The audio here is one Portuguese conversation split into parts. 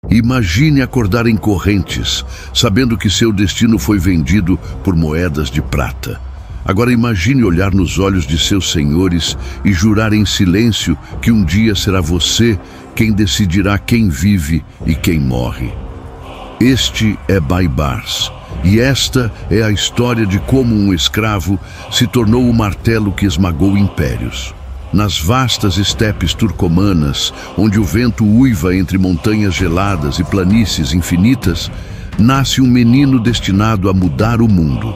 Imagine acordar em correntes, sabendo que seu destino foi vendido por moedas de prata. Agora imagine olhar nos olhos de seus senhores e jurar em silêncio que um dia será você quem decidirá quem vive e quem morre. Este é Baibars, e esta é a história de como um escravo se tornou o martelo que esmagou impérios. Nas vastas estepes turcomanas, onde o vento uiva entre montanhas geladas e planícies infinitas, nasce um menino destinado a mudar o mundo.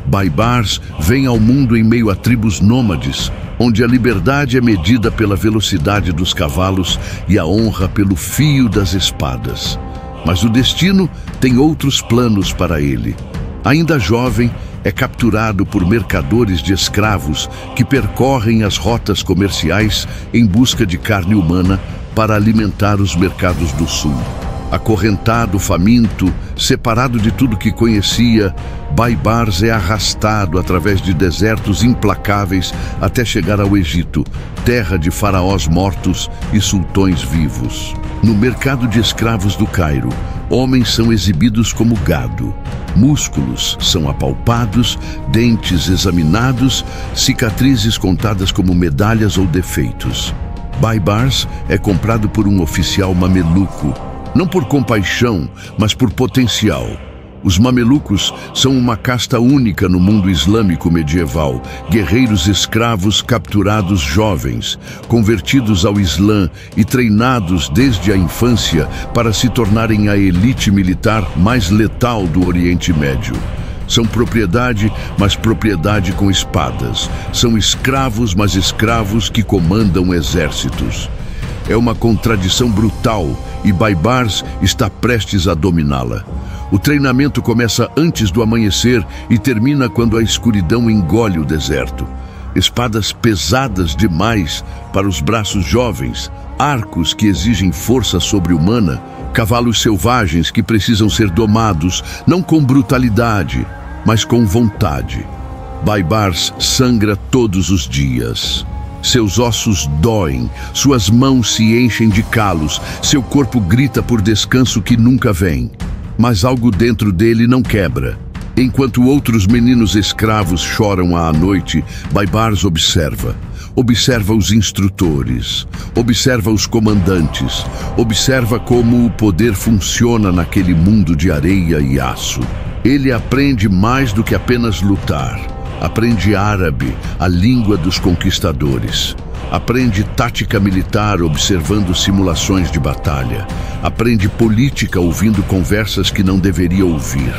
Baibars vem ao mundo em meio a tribos nômades, onde a liberdade é medida pela velocidade dos cavalos e a honra pelo fio das espadas. Mas o destino tem outros planos para ele. Ainda jovem, é capturado por mercadores de escravos que percorrem as rotas comerciais em busca de carne humana para alimentar os mercados do sul. Acorrentado, faminto, separado de tudo que conhecia, Baibars é arrastado através de desertos implacáveis até chegar ao Egito, terra de faraós mortos e sultões vivos. No mercado de escravos do Cairo, homens são exibidos como gado. Músculos são apalpados, dentes examinados, cicatrizes contadas como medalhas ou defeitos. Baibars é comprado por um oficial mameluco, não por compaixão, mas por potencial. Os mamelucos são uma casta única no mundo islâmico medieval, guerreiros escravos capturados jovens, convertidos ao Islã e treinados desde a infância para se tornarem a elite militar mais letal do Oriente Médio. São propriedade, mas propriedade com espadas. São escravos, mas escravos que comandam exércitos. É uma contradição brutal e Baibars está prestes a dominá-la. O treinamento começa antes do amanhecer e termina quando a escuridão engole o deserto. Espadas pesadas demais para os braços jovens, arcos que exigem força sobre-humana, cavalos selvagens que precisam ser domados, não com brutalidade, mas com vontade. Baibars sangra todos os dias. Seus ossos doem, suas mãos se enchem de calos, seu corpo grita por descanso que nunca vem. Mas algo dentro dele não quebra. Enquanto outros meninos escravos choram à noite, Baibars observa. Observa os instrutores, observa os comandantes, observa como o poder funciona naquele mundo de areia e aço. Ele aprende mais do que apenas lutar. Aprende árabe, a língua dos conquistadores. Aprende tática militar observando simulações de batalha. Aprende política ouvindo conversas que não deveria ouvir.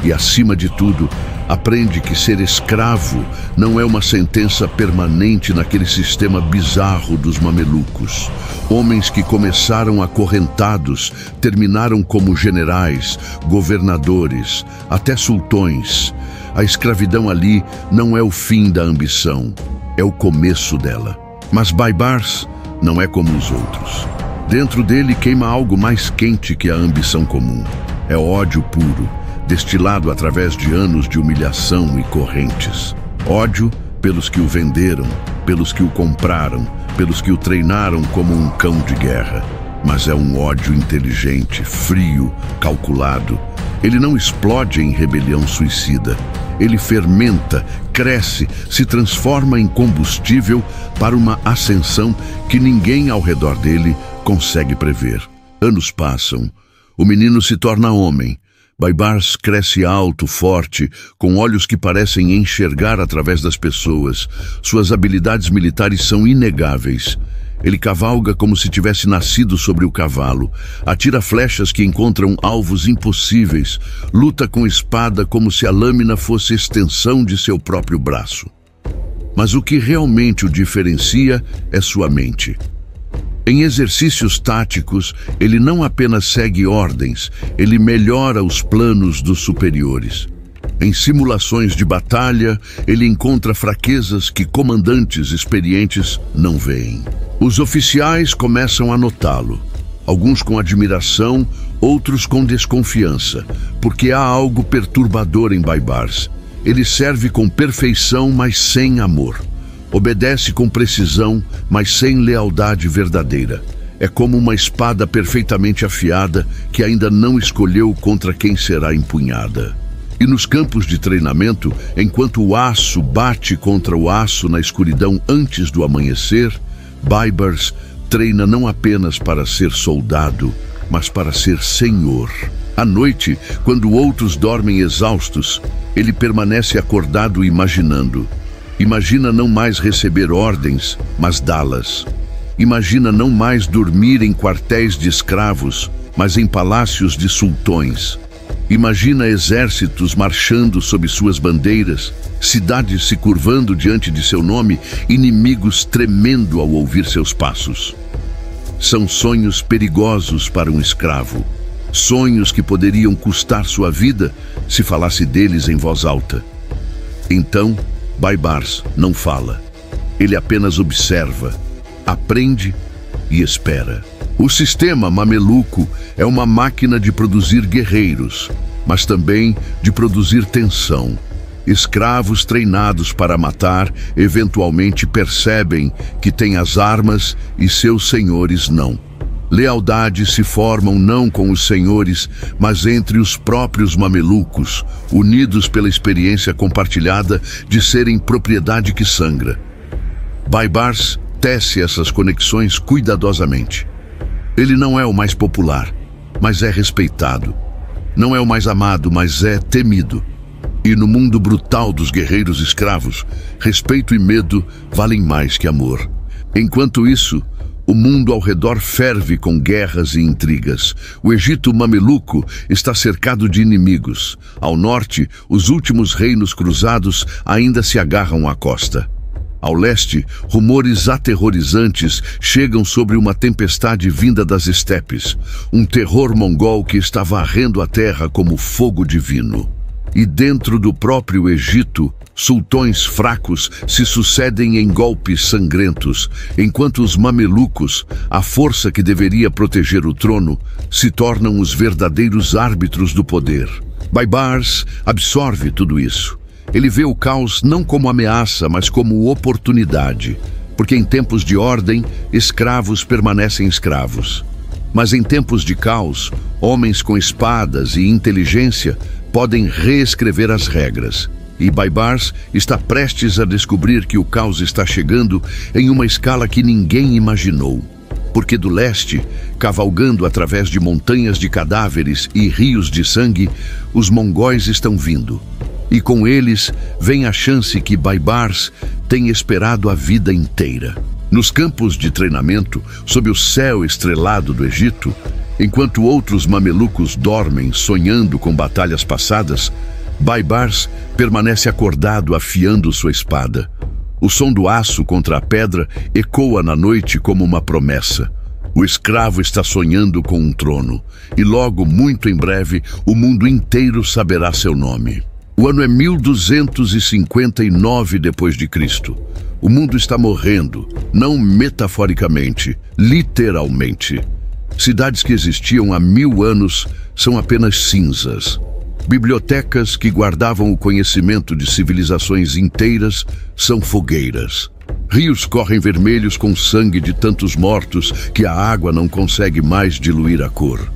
E, acima de tudo, aprende que ser escravo não é uma sentença permanente naquele sistema bizarro dos mamelucos. Homens que começaram acorrentados terminaram como generais, governadores, até sultões. A escravidão ali não é o fim da ambição, é o começo dela. Mas Baibars não é como os outros. Dentro dele queima algo mais quente que a ambição comum. É ódio puro, destilado através de anos de humilhação e correntes. Ódio pelos que o venderam, pelos que o compraram, pelos que o treinaram como um cão de guerra. Mas é um ódio inteligente, frio, calculado. Ele não explode em rebelião suicida. Ele fermenta, cresce, se transforma em combustível para uma ascensão que ninguém ao redor dele consegue prever. Anos passam. O menino se torna homem. Baibars cresce alto, forte, com olhos que parecem enxergar através das pessoas. Suas habilidades militares são inegáveis. Ele cavalga como se tivesse nascido sobre o cavalo, atira flechas que encontram alvos impossíveis, luta com espada como se a lâmina fosse extensão de seu próprio braço. Mas o que realmente o diferencia é sua mente. Em exercícios táticos, ele não apenas segue ordens, ele melhora os planos dos superiores. Em simulações de batalha, ele encontra fraquezas que comandantes experientes não veem. Os oficiais começam a notá-lo, alguns com admiração, outros com desconfiança, porque há algo perturbador em Baibars. Ele serve com perfeição, mas sem amor. Obedece com precisão, mas sem lealdade verdadeira. é como uma espada perfeitamente afiada que ainda não escolheu contra quem será empunhada. E nos campos de treinamento, enquanto o aço bate contra o aço na escuridão antes do amanhecer, Baibars treina não apenas para ser soldado, mas para ser senhor. À noite, quando outros dormem exaustos, ele permanece acordado imaginando. Imagina não mais receber ordens, mas dá-las. Imagina não mais dormir em quartéis de escravos, mas em palácios de sultões. Imagina exércitos marchando sob suas bandeiras, cidades se curvando diante de seu nome, inimigos tremendo ao ouvir seus passos. São sonhos perigosos para um escravo. Sonhos que poderiam custar sua vida se falasse deles em voz alta. Então, Baibars não fala. Ele apenas observa, aprende e espera. O sistema mameluco é uma máquina de produzir guerreiros, mas também de produzir tensão. Escravos treinados para matar eventualmente percebem que têm as armas e seus senhores não. Lealdades se formam não com os senhores, mas entre os próprios mamelucos, unidos pela experiência compartilhada de serem propriedade que sangra. Baibars tece essas conexões cuidadosamente. Ele não é o mais popular, mas é respeitado. Não é o mais amado, mas é temido. E no mundo brutal dos guerreiros escravos, respeito e medo valem mais que amor. Enquanto isso, o mundo ao redor ferve com guerras e intrigas. O Egito mameluco está cercado de inimigos. Ao norte, os últimos reinos cruzados ainda se agarram à costa. Ao leste, rumores aterrorizantes chegam sobre uma tempestade vinda das estepes, um terror mongol que está varrendo a terra como fogo divino. E dentro do próprio Egito, sultões fracos se sucedem em golpes sangrentos, enquanto os mamelucos, a força que deveria proteger o trono, se tornam os verdadeiros árbitros do poder. Baibars absorve tudo isso. Ele vê o caos não como ameaça, mas como oportunidade, porque em tempos de ordem, escravos permanecem escravos. Mas em tempos de caos, homens com espadas e inteligência podem reescrever as regras. E Baibars está prestes a descobrir que o caos está chegando em uma escala que ninguém imaginou. Porque do leste, cavalgando através de montanhas de cadáveres e rios de sangue, os mongóis estão vindo. E com eles vem a chance que Baibars tem esperado a vida inteira. Nos campos de treinamento, sob o céu estrelado do Egito, enquanto outros mamelucos dormem sonhando com batalhas passadas, Baibars permanece acordado afiando sua espada. O som do aço contra a pedra ecoa na noite como uma promessa. O escravo está sonhando com um trono, e logo, muito em breve, o mundo inteiro saberá seu nome. O ano é 1259 d.C. O mundo está morrendo, não metaforicamente, literalmente. Cidades que existiam há 1000 anos são apenas cinzas. Bibliotecas que guardavam o conhecimento de civilizações inteiras são fogueiras. Rios correm vermelhos com sangue de tantos mortos que a água não consegue mais diluir a cor.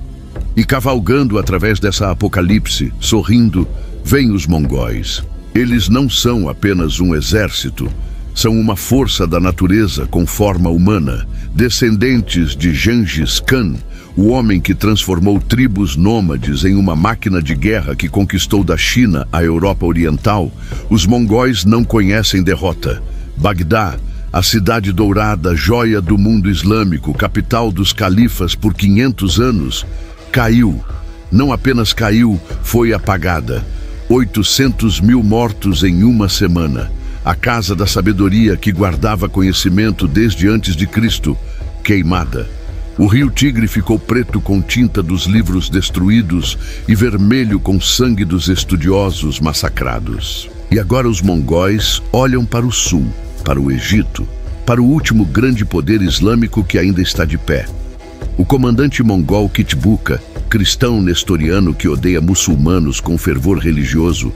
E cavalgando através dessa apocalipse, sorrindo, vêm os mongóis. Eles não são apenas um exército, são uma força da natureza com forma humana, descendentes de Gengis Khan, o homem que transformou tribos nômades em uma máquina de guerra que conquistou da China a Europa Oriental. Os mongóis não conhecem derrota. Bagdá, a cidade dourada, joia do mundo islâmico, capital dos califas por 500 anos, caiu. Não apenas caiu, foi apagada. 800.000 mortos em uma semana. A casa da sabedoria que guardava conhecimento desde antes de Cristo, queimada. O rio Tigre ficou preto com tinta dos livros destruídos e vermelho com sangue dos estudiosos massacrados. E agora os mongóis olham para o sul, para o Egito, para o último grande poder islâmico que ainda está de pé. O comandante mongol Kitbuka, cristão nestoriano que odeia muçulmanos com fervor religioso,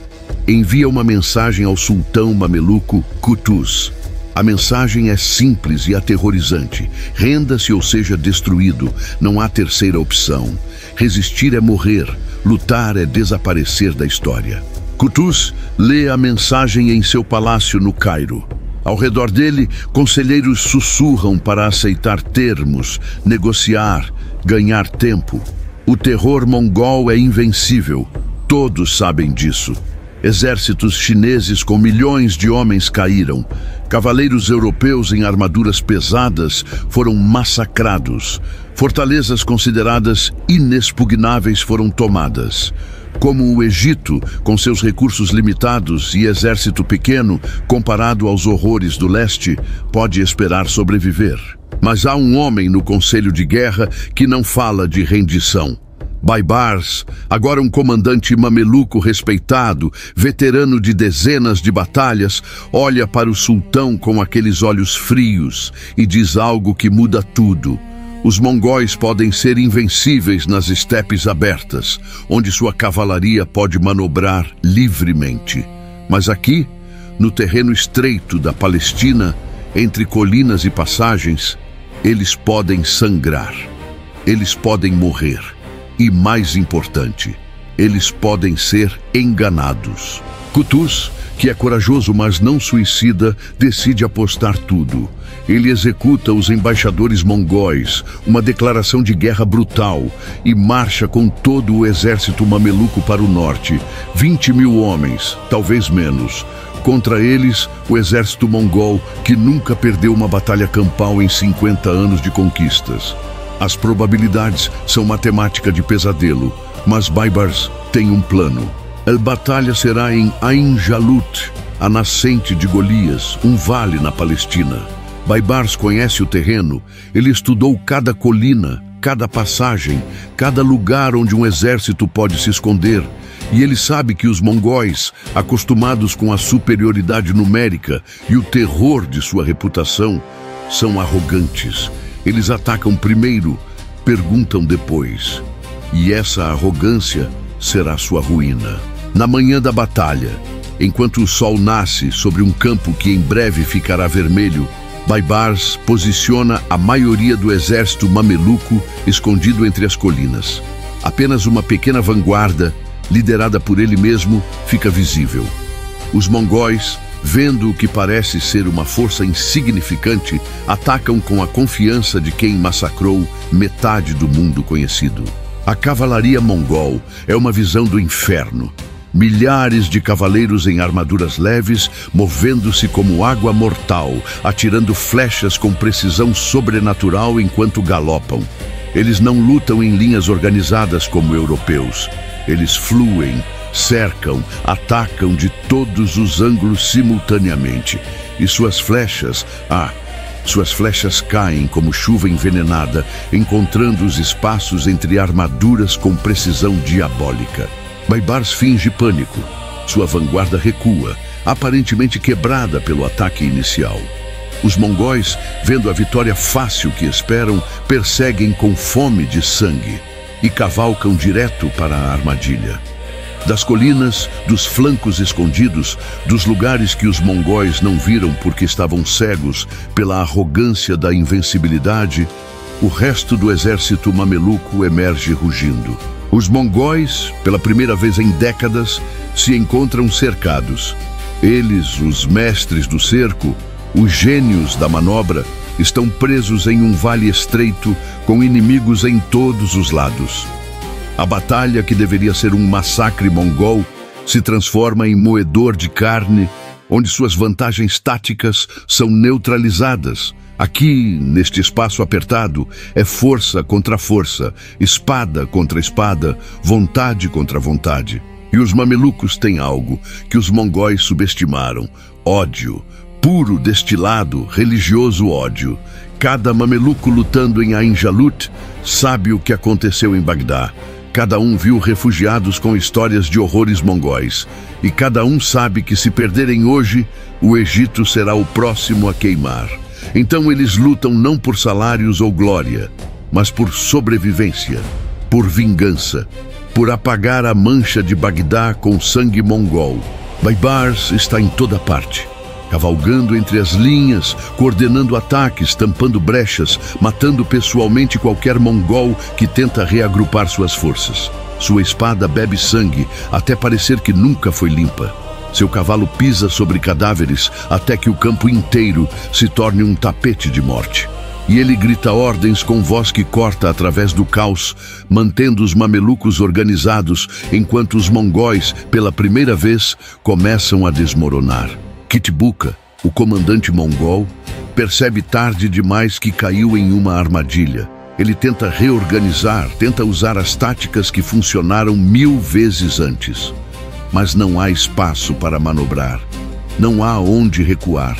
envia uma mensagem ao sultão mameluco Qutuz. A mensagem é simples e aterrorizante. Renda-se ou seja destruído. Não há terceira opção. Resistir é morrer. Lutar é desaparecer da história. Qutuz lê a mensagem em seu palácio no Cairo. Ao redor dele, conselheiros sussurram para aceitar termos, negociar, ganhar tempo. O terror mongol é invencível. Todos sabem disso. Exércitos chineses com milhões de homens caíram. Cavaleiros europeus em armaduras pesadas foram massacrados. Fortalezas consideradas inexpugnáveis foram tomadas. Como o Egito, com seus recursos limitados e exército pequeno, comparado aos horrores do leste, pode esperar sobreviver. Mas há um homem no Conselho de Guerra que não fala de rendição. Baibars, agora um comandante mameluco respeitado, veterano de dezenas de batalhas, olha para o sultão com aqueles olhos frios e diz algo que muda tudo. Os mongóis podem ser invencíveis nas estepes abertas, onde sua cavalaria pode manobrar livremente. Mas aqui, no terreno estreito da Palestina, entre colinas e passagens, eles podem sangrar. Eles podem morrer. E mais importante, eles podem ser enganados. Qutuz, que é corajoso mas não suicida, decide apostar tudo. Ele executa os embaixadores mongóis, uma declaração de guerra brutal, e marcha com todo o exército mameluco para o norte. 20.000 homens, talvez menos. Contra eles, o exército mongol, que nunca perdeu uma batalha campal em 50 anos de conquistas. As probabilidades são matemática de pesadelo, mas Baibars tem um plano. A batalha será em Ain Jalut, a nascente de Golias, um vale na Palestina. Baibars conhece o terreno, ele estudou cada colina, cada passagem, cada lugar onde um exército pode se esconder, e ele sabe que os mongóis, acostumados com a superioridade numérica e o terror de sua reputação, são arrogantes. Eles atacam primeiro, perguntam depois. E essa arrogância será sua ruína. Na manhã da batalha, enquanto o sol nasce sobre um campo que em breve ficará vermelho, Baibars posiciona a maioria do exército mameluco escondido entre as colinas. Apenas uma pequena vanguarda, liderada por ele mesmo, fica visível. Os mongóis, vendo o que parece ser uma força insignificante, atacam com a confiança de quem massacrou metade do mundo conhecido. A cavalaria mongol é uma visão do inferno. Milhares de cavaleiros em armaduras leves, movendo-se como água mortal, atirando flechas com precisão sobrenatural enquanto galopam. Eles não lutam em linhas organizadas como europeus. Eles fluem, cercam, atacam de todos os ângulos simultaneamente. E suas flechas caem como chuva envenenada, encontrando os espaços entre armaduras com precisão diabólica. Baibars finge pânico. Sua vanguarda recua, aparentemente quebrada pelo ataque inicial. Os mongóis, vendo a vitória fácil que esperam, perseguem com fome de sangue e cavalcam direto para a armadilha. Das colinas, dos flancos escondidos, dos lugares que os mongóis não viram porque estavam cegos pela arrogância da invencibilidade, o resto do exército mameluco emerge rugindo. Os mongóis, pela primeira vez em décadas, se encontram cercados. Eles, os mestres do cerco, os gênios da manobra, estão presos em um vale estreito com inimigos em todos os lados. A batalha, que deveria ser um massacre mongol, se transforma em moedor de carne, onde suas vantagens táticas são neutralizadas. Aqui, neste espaço apertado, é força contra força, espada contra espada, vontade contra vontade. E os mamelucos têm algo que os mongóis subestimaram: ódio, puro destilado, religioso ódio. Cada mameluco lutando em Ain Jalut sabe o que aconteceu em Bagdá. Cada um viu refugiados com histórias de horrores mongóis. E cada um sabe que se perderem hoje, o Egito será o próximo a queimar. Então eles lutam não por salários ou glória, mas por sobrevivência, por vingança, por apagar a mancha de Bagdá com sangue mongol. Baibars está em toda parte. cavalgando entre as linhas, coordenando ataques, tampando brechas, matando pessoalmente qualquer mongol que tenta reagrupar suas forças. Sua espada bebe sangue até parecer que nunca foi limpa. Seu cavalo pisa sobre cadáveres até que o campo inteiro se torne um tapete de morte. E ele grita ordens com voz que corta através do caos, mantendo os mamelucos organizados enquanto os mongóis, pela primeira vez, começam a desmoronar. Kitbuka, o comandante mongol, percebe tarde demais que caiu em uma armadilha. Ele tenta reorganizar, tenta usar as táticas que funcionaram 1000 vezes antes. Mas não há espaço para manobrar. Não há onde recuar.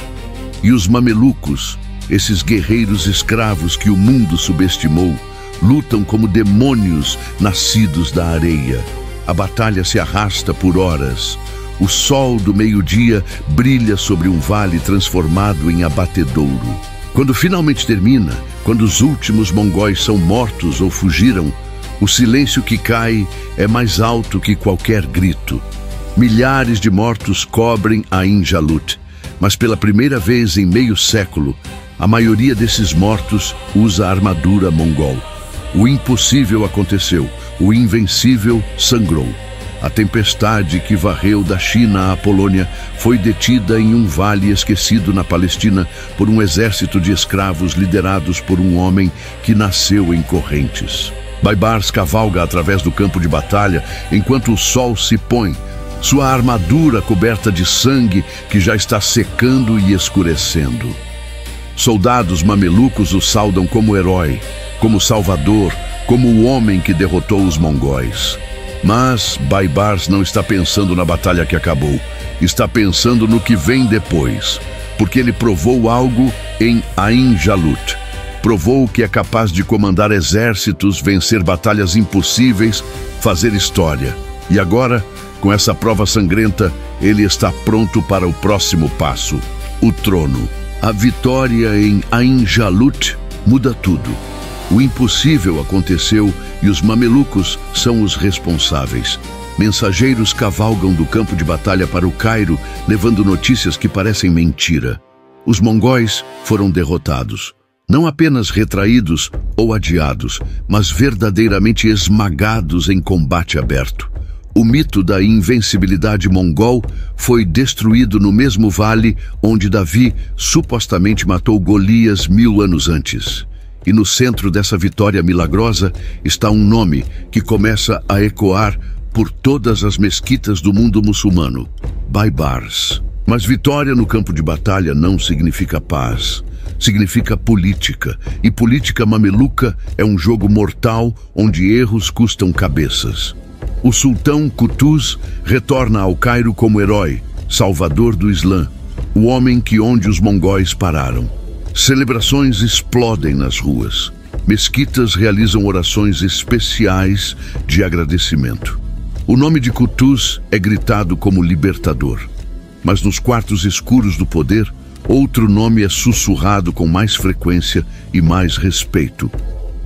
E os mamelucos, esses guerreiros escravos que o mundo subestimou, lutam como demônios nascidos da areia. A batalha se arrasta por horas. O sol do meio-dia brilha sobre um vale transformado em abatedouro. Quando finalmente termina, quando os últimos mongóis são mortos ou fugiram, o silêncio que cai é mais alto que qualquer grito. Milhares de mortos cobrem Ain Jalut, mas pela primeira vez em meio século, a maioria desses mortos usa a armadura mongol. O impossível aconteceu, o invencível sangrou. A tempestade que varreu da China à Polônia foi detida em um vale esquecido na Palestina por um exército de escravos liderados por um homem que nasceu em correntes. Baibars cavalga através do campo de batalha enquanto o sol se põe, sua armadura coberta de sangue que já está secando e escurecendo. Soldados mamelucos o saudam como herói, como salvador, como o homem que derrotou os mongóis. Mas Baibars não está pensando na batalha que acabou, está pensando no que vem depois, porque ele provou algo em Ain Jalut. Provou que é capaz de comandar exércitos, vencer batalhas impossíveis, fazer história. E agora, com essa prova sangrenta, ele está pronto para o próximo passo, o trono. A vitória em Ain Jalut muda tudo. O impossível aconteceu e os mamelucos são os responsáveis. Mensageiros cavalgam do campo de batalha para o Cairo, levando notícias que parecem mentira. Os mongóis foram derrotados. Não apenas retraídos ou adiados, mas verdadeiramente esmagados em combate aberto. O mito da invencibilidade mongol foi destruído no mesmo vale onde Davi supostamente matou Golias 1000 anos antes. E no centro dessa vitória milagrosa está um nome que começa a ecoar por todas as mesquitas do mundo muçulmano: Baibars. Mas vitória no campo de batalha não significa paz. Significa política. E política mameluca é um jogo mortal onde erros custam cabeças. O sultão Qutuz retorna ao Cairo como herói, salvador do Islã, o homem que onde os mongóis pararam. Celebrações explodem nas ruas. Mesquitas realizam orações especiais de agradecimento. O nome de Qutuz é gritado como libertador. Mas nos quartos escuros do poder, outro nome é sussurrado com mais frequência e mais respeito: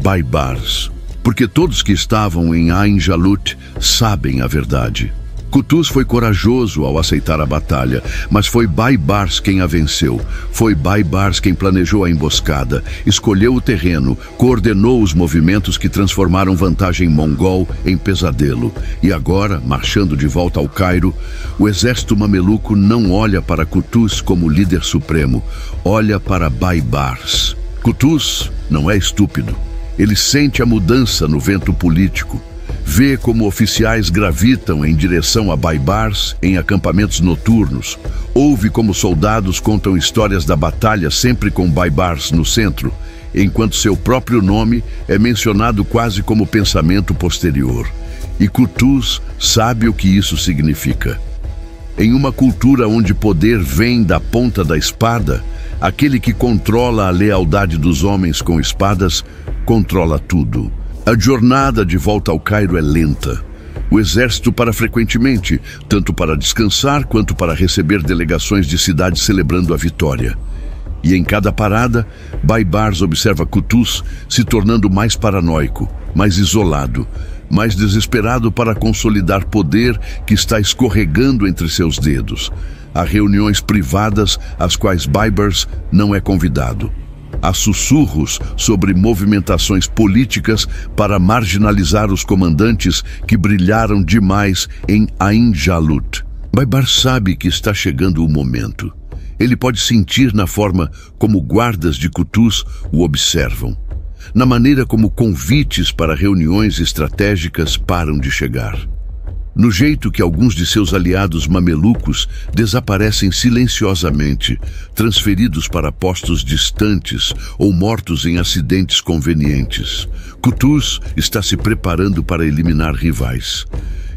Baibars. Porque todos que estavam em Ain Jalut sabem a verdade. Qutuz foi corajoso ao aceitar a batalha, mas foi Baibars quem a venceu. Foi Baibars quem planejou a emboscada, escolheu o terreno, coordenou os movimentos que transformaram vantagem mongol em pesadelo. E agora, marchando de volta ao Cairo, o exército mameluco não olha para Qutuz como líder supremo, olha para Baibars. Qutuz não é estúpido. Ele sente a mudança no vento político. Vê como oficiais gravitam em direção a Baibars em acampamentos noturnos. Ouve como soldados contam histórias da batalha sempre com Baibars no centro, enquanto seu próprio nome é mencionado quase como pensamento posterior. E Qutuz sabe o que isso significa. Em uma cultura onde poder vem da ponta da espada, aquele que controla a lealdade dos homens com espadas controla tudo. A jornada de volta ao Cairo é lenta. O exército para frequentemente, tanto para descansar quanto para receber delegações de cidades celebrando a vitória. E em cada parada, Baibars observa Qutuz se tornando mais paranoico, mais isolado, mais desesperado para consolidar poder que está escorregando entre seus dedos. Há reuniões privadas às quais Baibars não é convidado. Há sussurros sobre movimentações políticas para marginalizar os comandantes que brilharam demais em Ain Jalut. Baibars sabe que está chegando o momento. Ele pode sentir na forma como guardas de Qutuz o observam, na maneira como convites para reuniões estratégicas param de chegar, no jeito que alguns de seus aliados mamelucos desaparecem silenciosamente, transferidos para postos distantes ou mortos em acidentes convenientes. Qutuz está se preparando para eliminar rivais,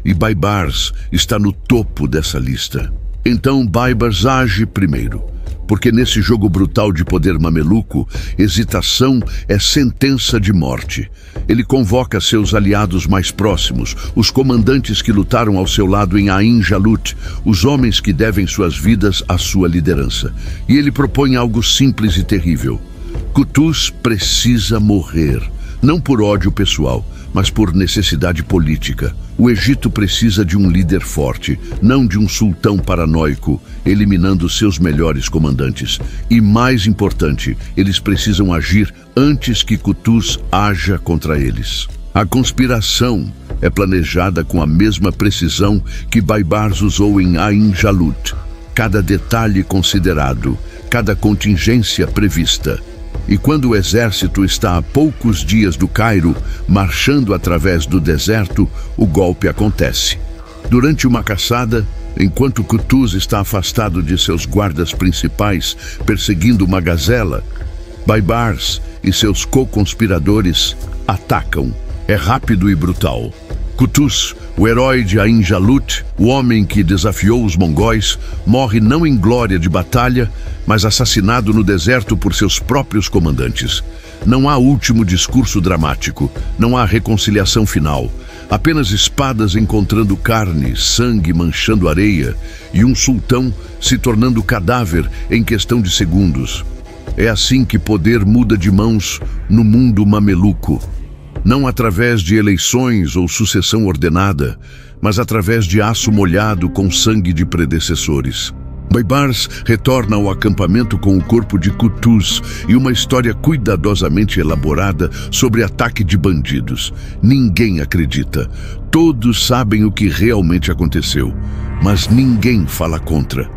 e Baibars está no topo dessa lista. Então Baibars age primeiro, porque nesse jogo brutal de poder mameluco, hesitação é sentença de morte. Ele convoca seus aliados mais próximos, os comandantes que lutaram ao seu lado em Ain Jalut, os homens que devem suas vidas à sua liderança. E ele propõe algo simples e terrível. Qutuz precisa morrer, não por ódio pessoal, mas por necessidade política. O Egito precisa de um líder forte, não de um sultão paranoico, eliminando seus melhores comandantes. E mais importante, eles precisam agir antes que Qutuz haja contra eles. A conspiração é planejada com a mesma precisão que Baibars usou em Ain Jalut. Cada detalhe considerado, cada contingência prevista. E quando o exército está a poucos dias do Cairo, marchando através do deserto, o golpe acontece. Durante uma caçada, enquanto Qutuz está afastado de seus guardas principais, perseguindo uma gazela, Baibars e seus co-conspiradores atacam. É rápido e brutal. Qutuz, o herói de Ain Jalut, o homem que desafiou os mongóis, morre não em glória de batalha, mas assassinado no deserto por seus próprios comandantes. Não há último discurso dramático, não há reconciliação final. Apenas espadas encontrando carne, sangue manchando areia e um sultão se tornando cadáver em questão de segundos. É assim que poder muda de mãos no mundo mameluco. Não através de eleições ou sucessão ordenada, mas através de aço molhado com sangue de predecessores. Baibars retorna ao acampamento com o corpo de Qutuz e uma história cuidadosamente elaborada sobre ataque de bandidos. Ninguém acredita. Todos sabem o que realmente aconteceu, mas ninguém fala contra,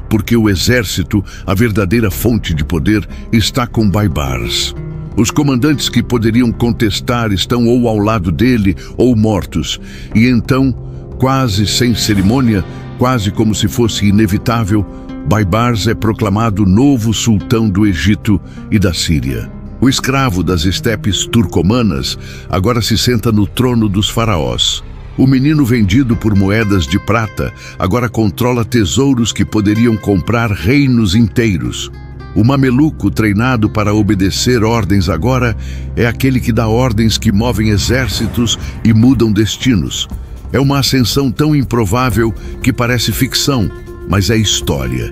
porque o exército, a verdadeira fonte de poder, está com Baibars. Os comandantes que poderiam contestar estão ou ao lado dele ou mortos, e então, quase sem cerimônia, quase como se fosse inevitável, Baibars é proclamado novo sultão do Egito e da Síria. O escravo das estepes turcomanas agora se senta no trono dos faraós. O menino vendido por moedas de prata agora controla tesouros que poderiam comprar reinos inteiros. O mameluco treinado para obedecer ordens agora é aquele que dá ordens que movem exércitos e mudam destinos. É uma ascensão tão improvável que parece ficção, mas é história.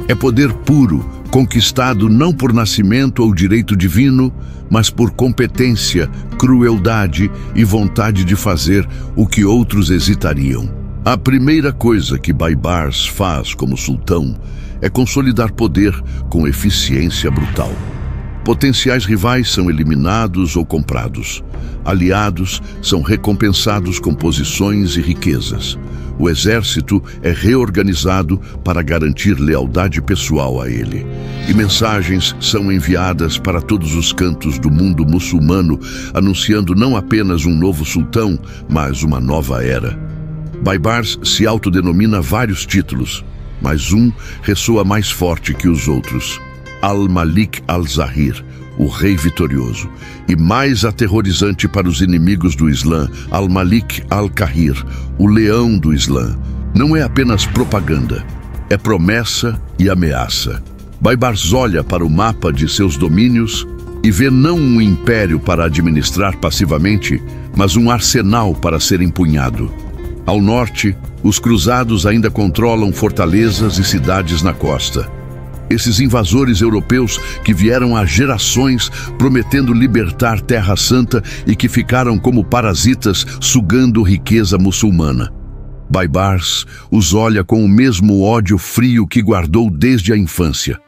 É poder puro, conquistado não por nascimento ou direito divino, mas por competência, crueldade e vontade de fazer o que outros hesitariam. A primeira coisa que Baibars faz como sultão é consolidar poder com eficiência brutal. Potenciais rivais são eliminados ou comprados. Aliados são recompensados com posições e riquezas. O exército é reorganizado para garantir lealdade pessoal a ele. E mensagens são enviadas para todos os cantos do mundo muçulmano, anunciando não apenas um novo sultão, mas uma nova era. Baibars se autodenomina vários títulos, mas um ressoa mais forte que os outros: Al-Malik al-Zahir, o rei vitorioso, e mais aterrorizante para os inimigos do Islã, Al-Malik al-Qahir, o leão do Islã. Não é apenas propaganda, é promessa e ameaça. Baibars olha para o mapa de seus domínios e vê não um império para administrar passivamente, mas um arsenal para ser empunhado. Ao norte, os cruzados ainda controlam fortalezas e cidades na costa. Esses invasores europeus que vieram há gerações prometendo libertar Terra Santa e que ficaram como parasitas sugando riqueza muçulmana. Baibars os olha com o mesmo ódio frio que guardou desde a infância.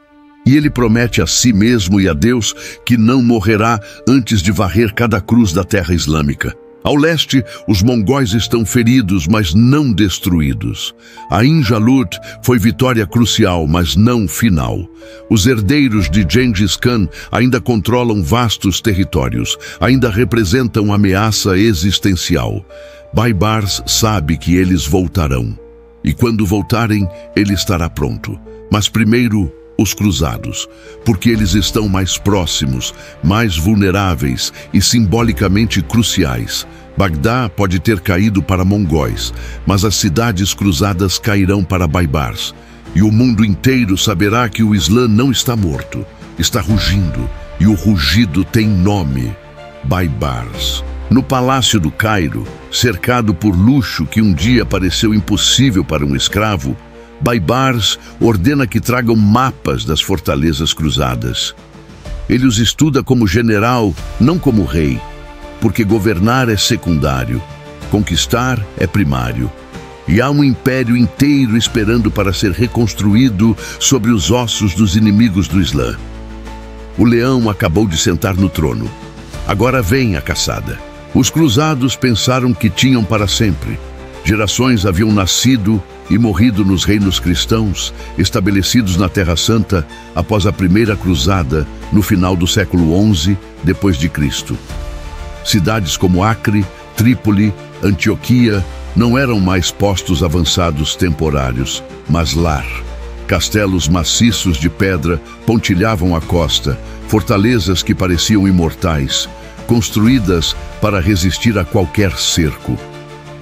E ele promete a si mesmo e a Deus que não morrerá antes de varrer cada cruz da terra islâmica. Ao leste, os mongóis estão feridos, mas não destruídos. Ain Jalut foi vitória crucial, mas não final. Os herdeiros de Gengis Khan ainda controlam vastos territórios, ainda representam ameaça existencial. Baibars sabe que eles voltarão. E quando voltarem, ele estará pronto. Mas primeiro, os cruzados, porque eles estão mais próximos, mais vulneráveis e simbolicamente cruciais. Bagdá pode ter caído para mongóis, mas as cidades cruzadas cairão para Baibars. E o mundo inteiro saberá que o Islã não está morto, está rugindo, e o rugido tem nome: Baibars. No Palácio do Cairo, cercado por luxo que um dia pareceu impossível para um escravo, Baibars ordena que tragam mapas das fortalezas cruzadas. Ele os estuda como general, não como rei, porque governar é secundário, conquistar é primário. E há um império inteiro esperando para ser reconstruído sobre os ossos dos inimigos do Islã. O leão acabou de sentar no trono. Agora vem a caçada. Os cruzados pensaram que tinham para sempre. Gerações haviam nascido e morrido nos reinos cristãos, estabelecidos na Terra Santa após a primeira cruzada, no final do século XI depois de Cristo. Cidades como Acre, Trípoli, Antioquia não eram mais postos avançados temporários, mas lar. Castelos maciços de pedra pontilhavam a costa, fortalezas que pareciam imortais, construídas para resistir a qualquer cerco.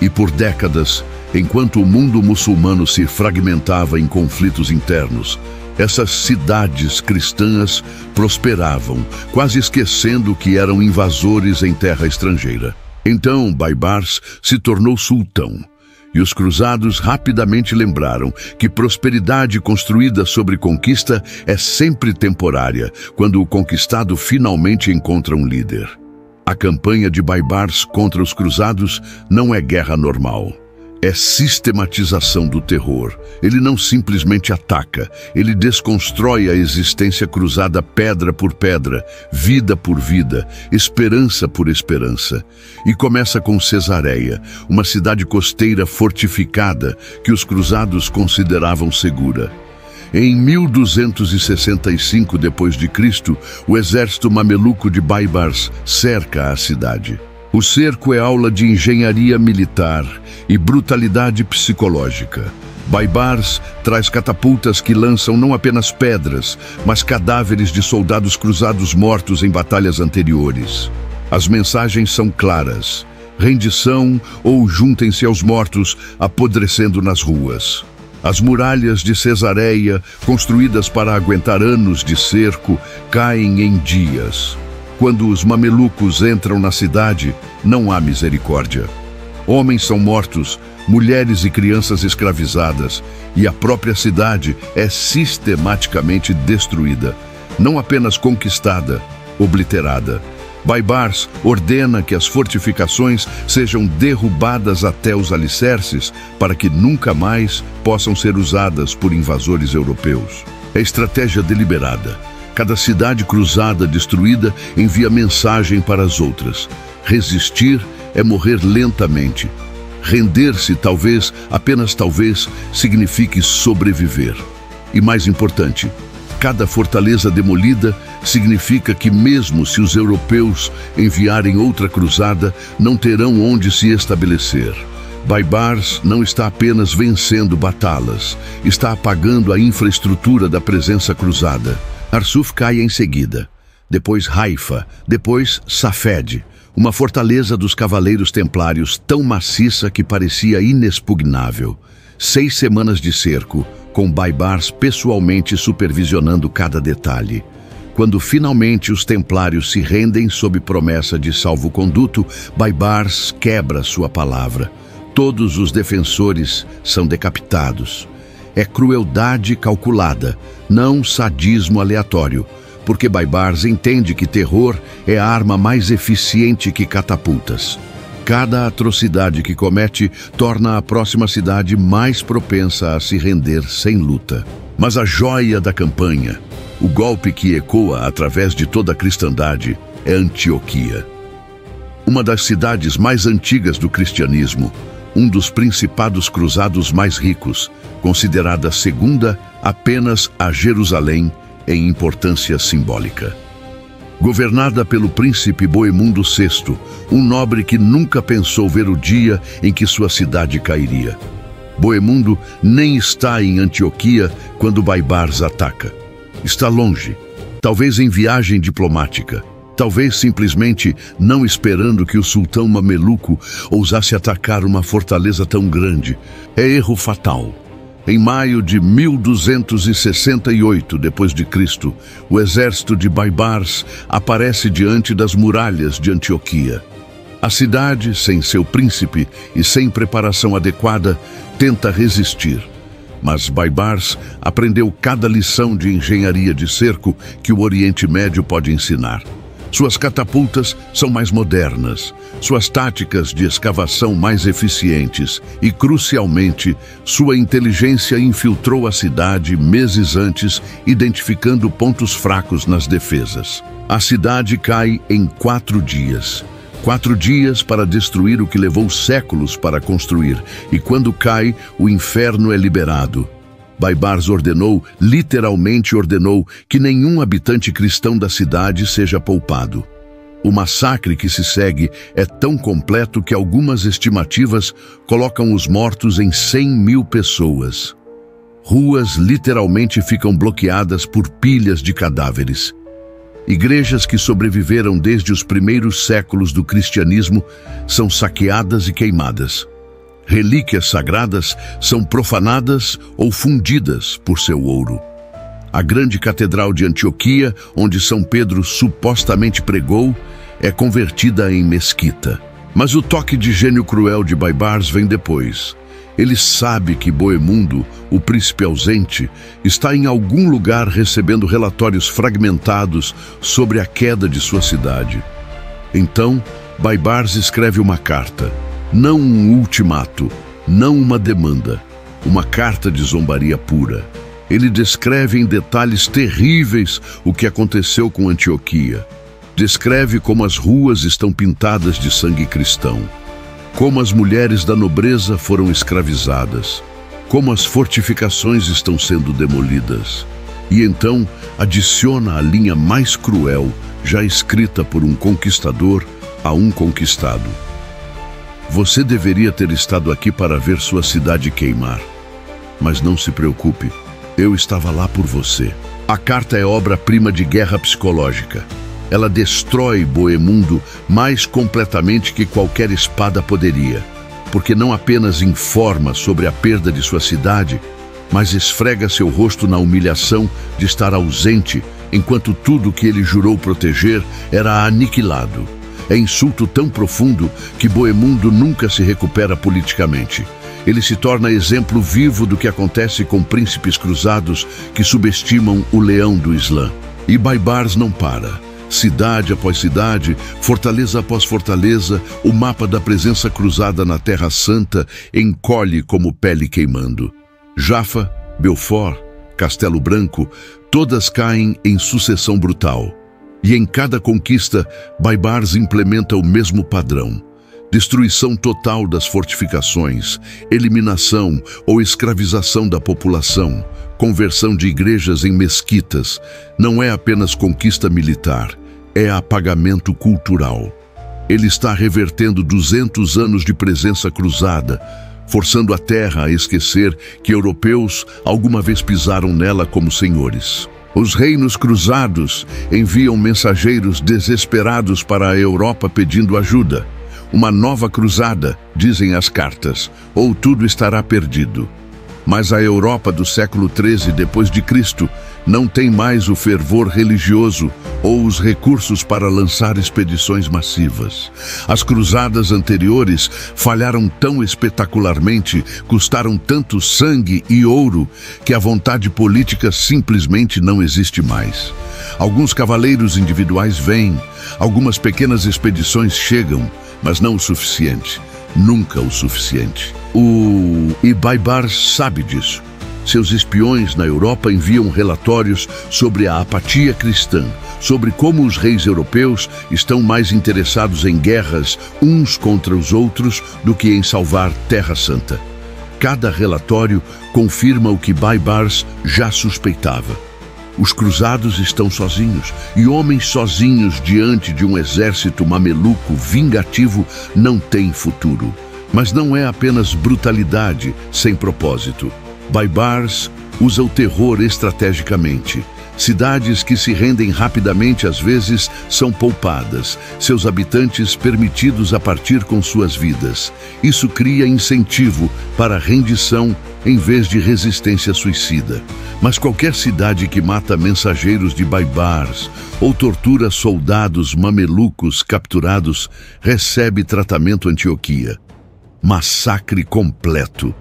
E por décadas, enquanto o mundo muçulmano se fragmentava em conflitos internos, essas cidades cristãs prosperavam, quase esquecendo que eram invasores em terra estrangeira. Então Baibars se tornou sultão, e os cruzados rapidamente lembraram que prosperidade construída sobre conquista é sempre temporária, quando o conquistado finalmente encontra um líder. A campanha de Baibars contra os cruzados não é guerra normal. É sistematização do terror. Ele não simplesmente ataca, ele desconstrói a existência cruzada pedra por pedra, vida por vida, esperança por esperança. E começa com Cesareia, uma cidade costeira fortificada que os cruzados consideravam segura. Em 1265 d.C., o exército mameluco de Baibars cerca a cidade. O cerco é aula de engenharia militar e brutalidade psicológica. Baibars traz catapultas que lançam não apenas pedras, mas cadáveres de soldados cruzados mortos em batalhas anteriores. As mensagens são claras: rendição ou juntem-se aos mortos apodrecendo nas ruas. As muralhas de Cesareia, construídas para aguentar anos de cerco, caem em dias. Quando os mamelucos entram na cidade, não há misericórdia. Homens são mortos, mulheres e crianças escravizadas, e a própria cidade é sistematicamente destruída, não apenas conquistada, obliterada. Baibars ordena que as fortificações sejam derrubadas até os alicerces para que nunca mais possam ser usadas por invasores europeus. É estratégia deliberada. Cada cidade cruzada destruída envia mensagem para as outras. Resistir é morrer lentamente. Render-se, talvez, apenas talvez, signifique sobreviver. E mais importante, cada fortaleza demolida significa que mesmo se os europeus enviarem outra cruzada, não terão onde se estabelecer. Baibars não está apenas vencendo batalhas, está apagando a infraestrutura da presença cruzada. Arsuf cai em seguida, depois Haifa, depois Safed, uma fortaleza dos cavaleiros templários tão maciça que parecia inexpugnável. 6 semanas de cerco, com Baibars pessoalmente supervisionando cada detalhe. Quando finalmente os templários se rendem sob promessa de salvo-conduto, Baibars quebra sua palavra. Todos os defensores são decapitados. É crueldade calculada, não sadismo aleatório, porque Baibars entende que terror é a arma mais eficiente que catapultas. Cada atrocidade que comete torna a próxima cidade mais propensa a se render sem luta. Mas a joia da campanha, o golpe que ecoa através de toda a cristandade, é Antioquia. Uma das cidades mais antigas do cristianismo, um dos principados cruzados mais ricos, considerada segunda apenas a Jerusalém em importância simbólica. Governada pelo príncipe Boemundo VI, um nobre que nunca pensou ver o dia em que sua cidade cairia. Boemundo nem está em Antioquia quando Baibars ataca. Está longe, talvez em viagem diplomática, talvez simplesmente não esperando que o sultão mameluco ousasse atacar uma fortaleza tão grande. É erro fatal. Em maio de 1268 d.C., o exército de Baibars aparece diante das muralhas de Antioquia. A cidade, sem seu príncipe e sem preparação adequada, tenta resistir. Mas Baibars aprendeu cada lição de engenharia de cerco que o Oriente Médio pode ensinar. Suas catapultas são mais modernas, suas táticas de escavação mais eficientes e, crucialmente, sua inteligência infiltrou a cidade meses antes, identificando pontos fracos nas defesas. A cidade cai em 4 dias. 4 dias para destruir o que levou séculos para construir, e quando cai, o inferno é liberado. Baibars literalmente ordenou, que nenhum habitante cristão da cidade seja poupado. O massacre que se segue é tão completo que algumas estimativas colocam os mortos em 100.000 pessoas. Ruas literalmente ficam bloqueadas por pilhas de cadáveres. Igrejas que sobreviveram desde os primeiros séculos do cristianismo são saqueadas e queimadas. Relíquias sagradas são profanadas ou fundidas por seu ouro. A grande catedral de Antioquia, onde São Pedro supostamente pregou, é convertida em mesquita. Mas o toque de gênio cruel de Baibars vem depois. Ele sabe que Boemundo, o príncipe ausente, está em algum lugar recebendo relatórios fragmentados sobre a queda de sua cidade. Então, Baibars escreve uma carta. Não um ultimato, não uma demanda, uma carta de zombaria pura. Ele descreve em detalhes terríveis o que aconteceu com Antioquia. Descreve como as ruas estão pintadas de sangue cristão, como as mulheres da nobreza foram escravizadas, como as fortificações estão sendo demolidas. E então adiciona a linha mais cruel, já escrita por um conquistador a um conquistado. Você deveria ter estado aqui para ver sua cidade queimar. Mas não se preocupe, eu estava lá por você. A carta é obra-prima de guerra psicológica. Ela destrói Boemundo mais completamente que qualquer espada poderia, porque não apenas informa sobre a perda de sua cidade, mas esfrega seu rosto na humilhação de estar ausente, enquanto tudo que ele jurou proteger era aniquilado. É insulto tão profundo que Boemundo nunca se recupera politicamente. Ele se torna exemplo vivo do que acontece com príncipes cruzados que subestimam o leão do Islã. E Baibars não para. Cidade após cidade, fortaleza após fortaleza, o mapa da presença cruzada na Terra Santa encolhe como pele queimando. Jaffa, Belfort, Castelo Branco, todas caem em sucessão brutal. E em cada conquista, Baibars implementa o mesmo padrão. Destruição total das fortificações, eliminação ou escravização da população, conversão de igrejas em mesquitas. Não é apenas conquista militar, é apagamento cultural. Ele está revertendo 200 anos de presença cruzada, forçando a terra a esquecer que europeus alguma vez pisaram nela como senhores. Os reinos cruzados enviam mensageiros desesperados para a Europa pedindo ajuda. Uma nova cruzada, dizem as cartas, ou tudo estará perdido. Mas a Europa do século XIII d.C. não tem mais o fervor religioso ou os recursos para lançar expedições massivas. As cruzadas anteriores falharam tão espetacularmente, custaram tanto sangue e ouro, que a vontade política simplesmente não existe mais. Alguns cavaleiros individuais vêm, algumas pequenas expedições chegam, mas não o suficiente. Nunca o suficiente. E Baibars sabe disso. Seus espiões na Europa enviam relatórios sobre a apatia cristã, sobre como os reis europeus estão mais interessados em guerras uns contra os outros do que em salvar Terra Santa. Cada relatório confirma o que Baibars já suspeitava. Os cruzados estão sozinhos, e homens sozinhos diante de um exército mameluco vingativo não têm futuro. Mas não é apenas brutalidade sem propósito. Baibars usa o terror estrategicamente. Cidades que se rendem rapidamente às vezes são poupadas, seus habitantes permitidos a partir com suas vidas. Isso cria incentivo para a rendição em vez de resistência suicida. Mas qualquer cidade que mata mensageiros de Baibars ou tortura soldados mamelucos capturados recebe tratamento Antioquia. Massacre completo.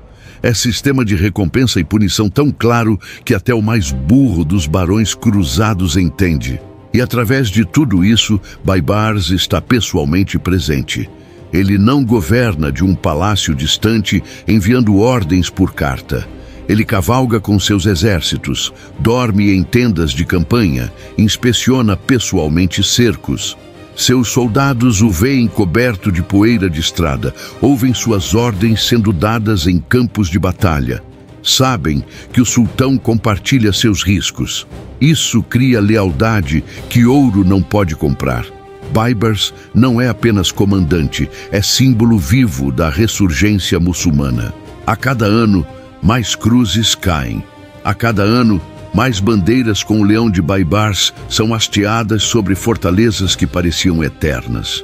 É sistema de recompensa e punição tão claro que até o mais burro dos barões cruzados entende. E através de tudo isso, Baibars está pessoalmente presente. Ele não governa de um palácio distante enviando ordens por carta. Ele cavalga com seus exércitos, dorme em tendas de campanha, inspeciona pessoalmente cercos. Seus soldados o veem coberto de poeira de estrada, ouvem suas ordens sendo dadas em campos de batalha. Sabem que o sultão compartilha seus riscos. Isso cria lealdade que ouro não pode comprar. Baibars não é apenas comandante, é símbolo vivo da ressurgência muçulmana. A cada ano, mais cruzes caem. A cada ano, mais bandeiras com o leão de Baibars são hasteadas sobre fortalezas que pareciam eternas.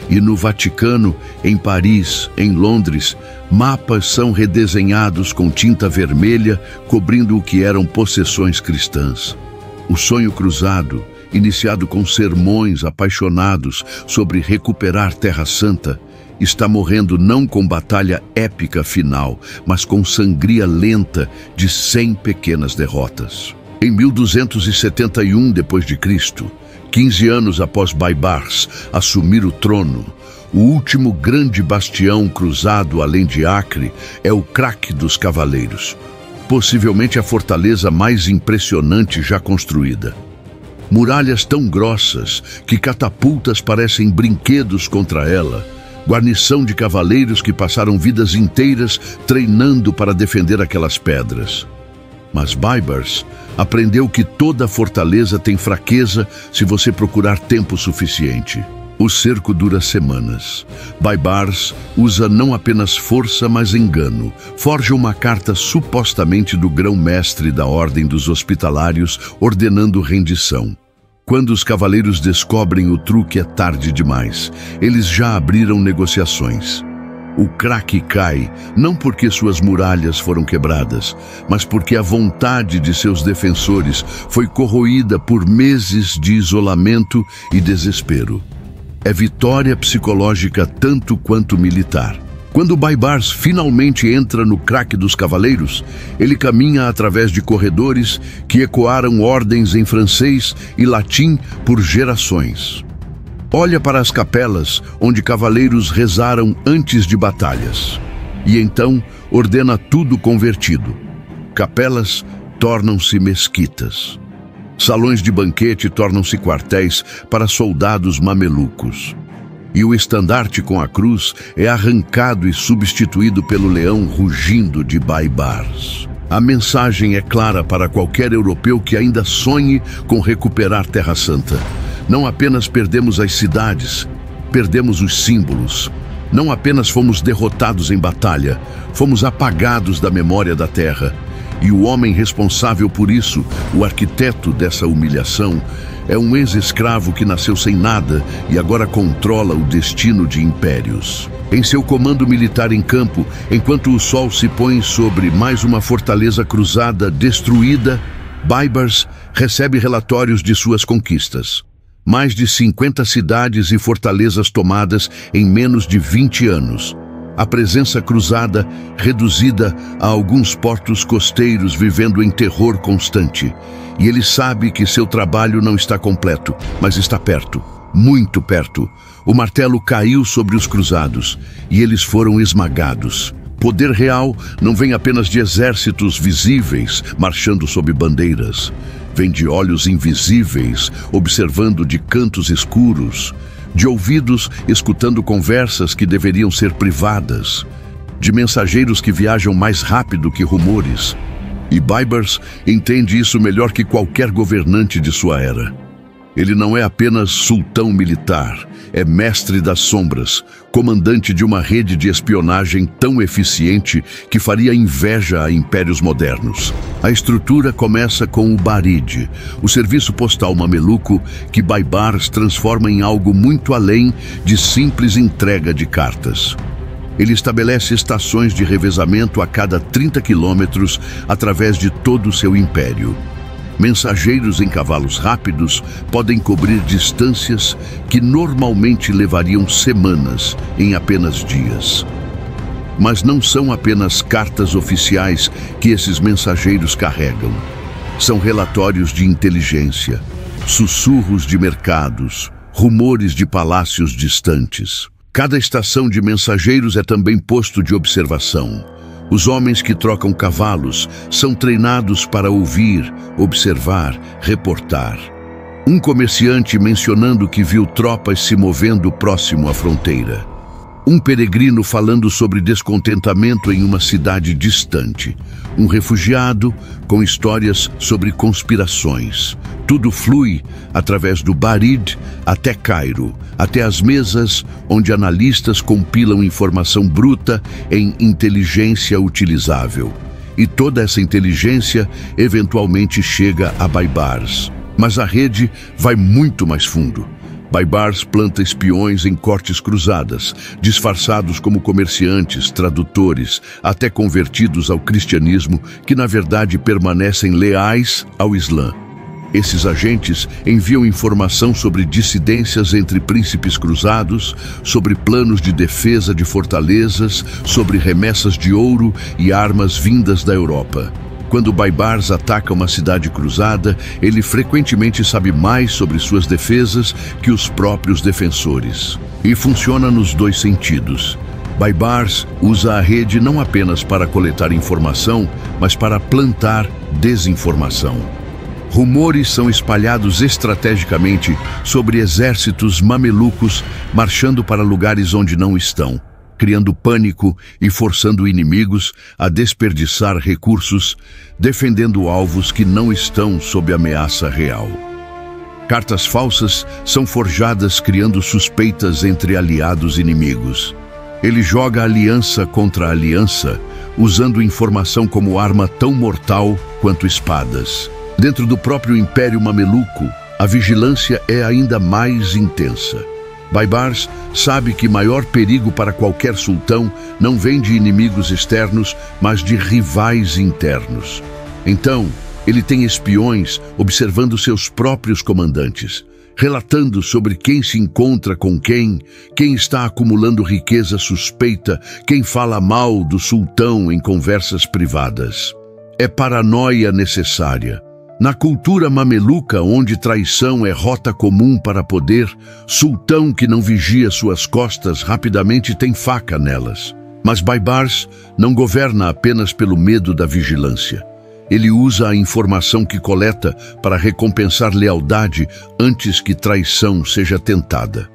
E no Vaticano, em Paris, em Londres, mapas são redesenhados com tinta vermelha, cobrindo o que eram possessões cristãs. O sonho cruzado, iniciado com sermões apaixonados sobre recuperar Terra Santa, está morrendo não com batalha épica final, mas com sangria lenta de 100 pequenas derrotas. Em 1271 d.C., 15 anos após Baibars assumir o trono, o último grande bastião cruzado além de Acre é o Craque dos Cavaleiros, possivelmente a fortaleza mais impressionante já construída. Muralhas tão grossas que catapultas parecem brinquedos contra ela, guarnição de cavaleiros que passaram vidas inteiras treinando para defender aquelas pedras. Mas Baibars aprendeu que toda fortaleza tem fraqueza se você procurar tempo suficiente. O cerco dura semanas. Baibars usa não apenas força, mas engano. Forja uma carta supostamente do grão-mestre da Ordem dos Hospitalários, ordenando rendição. Quando os cavaleiros descobrem o truque, é tarde demais. Eles já abriram negociações. O craque cai, não porque suas muralhas foram quebradas, mas porque a vontade de seus defensores foi corroída por meses de isolamento e desespero. É vitória psicológica tanto quanto militar. Quando Baibars finalmente entra no Craque dos Cavaleiros, ele caminha através de corredores que ecoaram ordens em francês e latim por gerações. Olha para as capelas onde cavaleiros rezaram antes de batalhas. E então ordena tudo convertido. Capelas tornam-se mesquitas. Salões de banquete tornam-se quartéis para soldados mamelucos. E o estandarte com a cruz é arrancado e substituído pelo leão rugindo de Baibars. A mensagem é clara para qualquer europeu que ainda sonhe com recuperar Terra Santa. Não apenas perdemos as cidades, perdemos os símbolos. Não apenas fomos derrotados em batalha, fomos apagados da memória da terra. E o homem responsável por isso, o arquiteto dessa humilhação, é um ex-escravo que nasceu sem nada e agora controla o destino de impérios. Em seu comando militar em campo, enquanto o sol se põe sobre mais uma fortaleza cruzada destruída, Baibars recebe relatórios de suas conquistas. Mais de 50 cidades e fortalezas tomadas em menos de 20 anos. A presença cruzada reduzida a alguns portos costeiros vivendo em terror constante. E ele sabe que seu trabalho não está completo, mas está perto, muito perto. O martelo caiu sobre os cruzados e eles foram esmagados. Poder real não vem apenas de exércitos visíveis marchando sob bandeiras. Vem de olhos invisíveis, observando de cantos escuros, de ouvidos escutando conversas que deveriam ser privadas, de mensageiros que viajam mais rápido que rumores. E Baibars entende isso melhor que qualquer governante de sua era. Ele não é apenas sultão militar, é mestre das sombras, comandante de uma rede de espionagem tão eficiente que faria inveja a impérios modernos. A estrutura começa com o Barid, o serviço postal mameluco que Baibars transforma em algo muito além de simples entrega de cartas. Ele estabelece estações de revezamento a cada 30 quilômetros através de todo o seu império. Mensageiros em cavalos rápidos podem cobrir distâncias que normalmente levariam semanas em apenas dias. Mas não são apenas cartas oficiais que esses mensageiros carregam. São relatórios de inteligência, sussurros de mercados, rumores de palácios distantes. Cada estação de mensageiros é também posto de observação. Os homens que trocam cavalos são treinados para ouvir, observar, reportar. Um comerciante mencionando que viu tropas se movendo próximo à fronteira. Um peregrino falando sobre descontentamento em uma cidade distante. Um refugiado com histórias sobre conspirações. Tudo flui através do Barid até Cairo, até as mesas onde analistas compilam informação bruta em inteligência utilizável. E toda essa inteligência eventualmente chega a Baibars. Mas a rede vai muito mais fundo. Baibars planta espiões em cortes cruzadas, disfarçados como comerciantes, tradutores, até convertidos ao cristianismo, que na verdade permanecem leais ao Islã. Esses agentes enviam informação sobre dissidências entre príncipes cruzados, sobre planos de defesa de fortalezas, sobre remessas de ouro e armas vindas da Europa. Quando Baibars ataca uma cidade cruzada, ele frequentemente sabe mais sobre suas defesas que os próprios defensores. E funciona nos dois sentidos. Baibars usa a rede não apenas para coletar informação, mas para plantar desinformação. Rumores são espalhados estrategicamente sobre exércitos mamelucos marchando para lugares onde não estão, criando pânico e forçando inimigos a desperdiçar recursos, defendendo alvos que não estão sob ameaça real. Cartas falsas são forjadas criando suspeitas entre aliados inimigos. Ele joga aliança contra aliança, usando informação como arma tão mortal quanto espadas. Dentro do próprio Império Mameluco, a vigilância é ainda mais intensa. Baibars sabe que maior perigo para qualquer sultão não vem de inimigos externos, mas de rivais internos. Então, ele tem espiões observando seus próprios comandantes, relatando sobre quem se encontra com quem está acumulando riqueza suspeita, quem fala mal do sultão em conversas privadas. É paranoia necessária. Na cultura mameluca, onde traição é rota comum para poder, sultão que não vigia suas costas rapidamente tem faca nelas. Mas Baibars não governa apenas pelo medo da vigilância. Ele usa a informação que coleta para recompensar lealdade antes que traição seja tentada.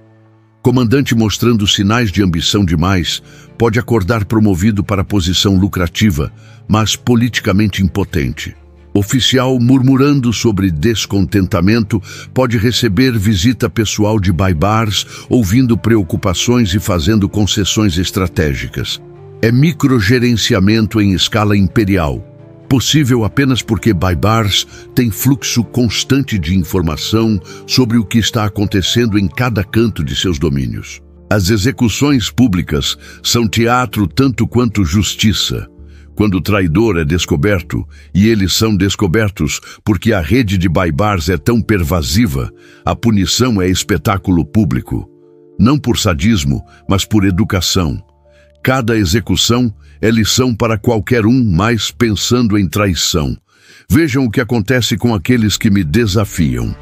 Comandante mostrando sinais de ambição demais pode acordar promovido para posição lucrativa, mas politicamente impotente. Oficial murmurando sobre descontentamento pode receber visita pessoal de Baibars, ouvindo preocupações e fazendo concessões estratégicas. É microgerenciamento em escala imperial, possível apenas porque Baibars tem fluxo constante de informação sobre o que está acontecendo em cada canto de seus domínios. As execuções públicas são teatro tanto quanto justiça. Quando o traidor é descoberto, e eles são descobertos porque a rede de Baibars é tão pervasiva, a punição é espetáculo público. Não por sadismo, mas por educação. Cada execução é lição para qualquer um mais pensando em traição. Vejam o que acontece com aqueles que me desafiam.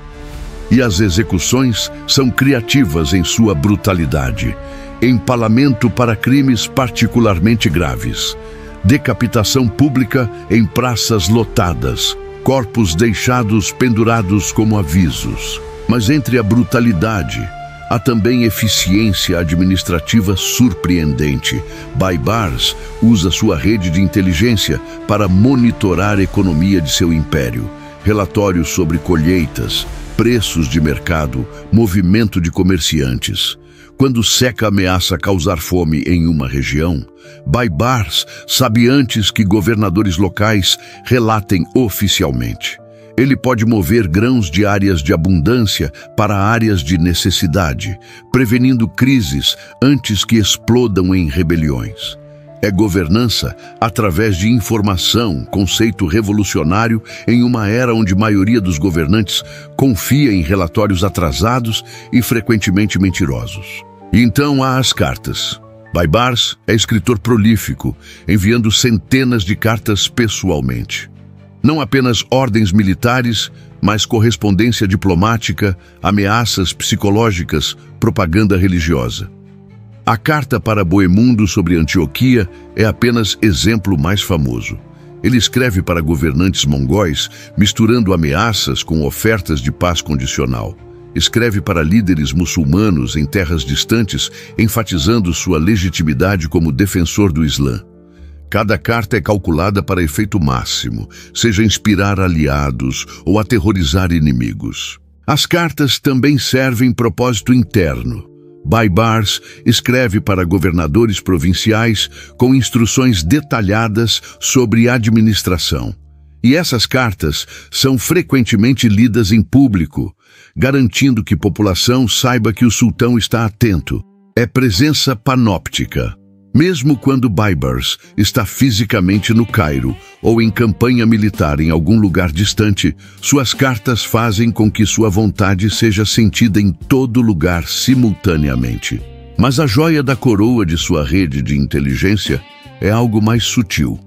E as execuções são criativas em sua brutalidade. Empalamento para crimes particularmente graves. Decapitação pública em praças lotadas. Corpos deixados pendurados como avisos. Mas entre a brutalidade, há também eficiência administrativa surpreendente. Baibars usa sua rede de inteligência para monitorar a economia de seu império. Relatórios sobre colheitas, preços de mercado, movimento de comerciantes. Quando seca ameaça causar fome em uma região, Baibars sabe antes que governadores locais relatem oficialmente. Ele pode mover grãos de áreas de abundância para áreas de necessidade, prevenindo crises antes que explodam em rebeliões. É governança através de informação, conceito revolucionário em uma era onde a maioria dos governantes confia em relatórios atrasados e frequentemente mentirosos. E então há as cartas. Baibars é escritor prolífico, enviando centenas de cartas pessoalmente. Não apenas ordens militares, mas correspondência diplomática, ameaças psicológicas, propaganda religiosa. A carta para Boemundo sobre Antioquia é apenas exemplo mais famoso. Ele escreve para governantes mongóis, misturando ameaças com ofertas de paz condicional. Escreve para líderes muçulmanos em terras distantes, enfatizando sua legitimidade como defensor do Islã. Cada carta é calculada para efeito máximo, seja inspirar aliados ou aterrorizar inimigos. As cartas também servem propósito interno. Baibars escreve para governadores provinciais com instruções detalhadas sobre administração. E essas cartas são frequentemente lidas em público, garantindo que a população saiba que o sultão está atento. É presença panóptica. Mesmo quando Baibars está fisicamente no Cairo ou em campanha militar em algum lugar distante, suas cartas fazem com que sua vontade seja sentida em todo lugar simultaneamente. Mas a joia da coroa de sua rede de inteligência é algo mais sutil.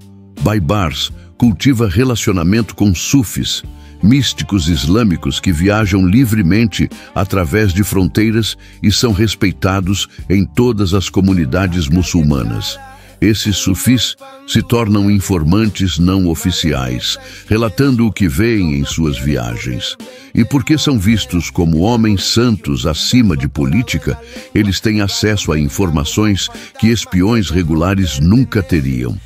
Baibars cultiva relacionamento com sufis, místicos islâmicos que viajam livremente através de fronteiras e são respeitados em todas as comunidades muçulmanas. Esses sufis se tornam informantes não oficiais, relatando o que veem em suas viagens. E porque são vistos como homens santos acima de política, eles têm acesso a informações que espiões regulares nunca teriam.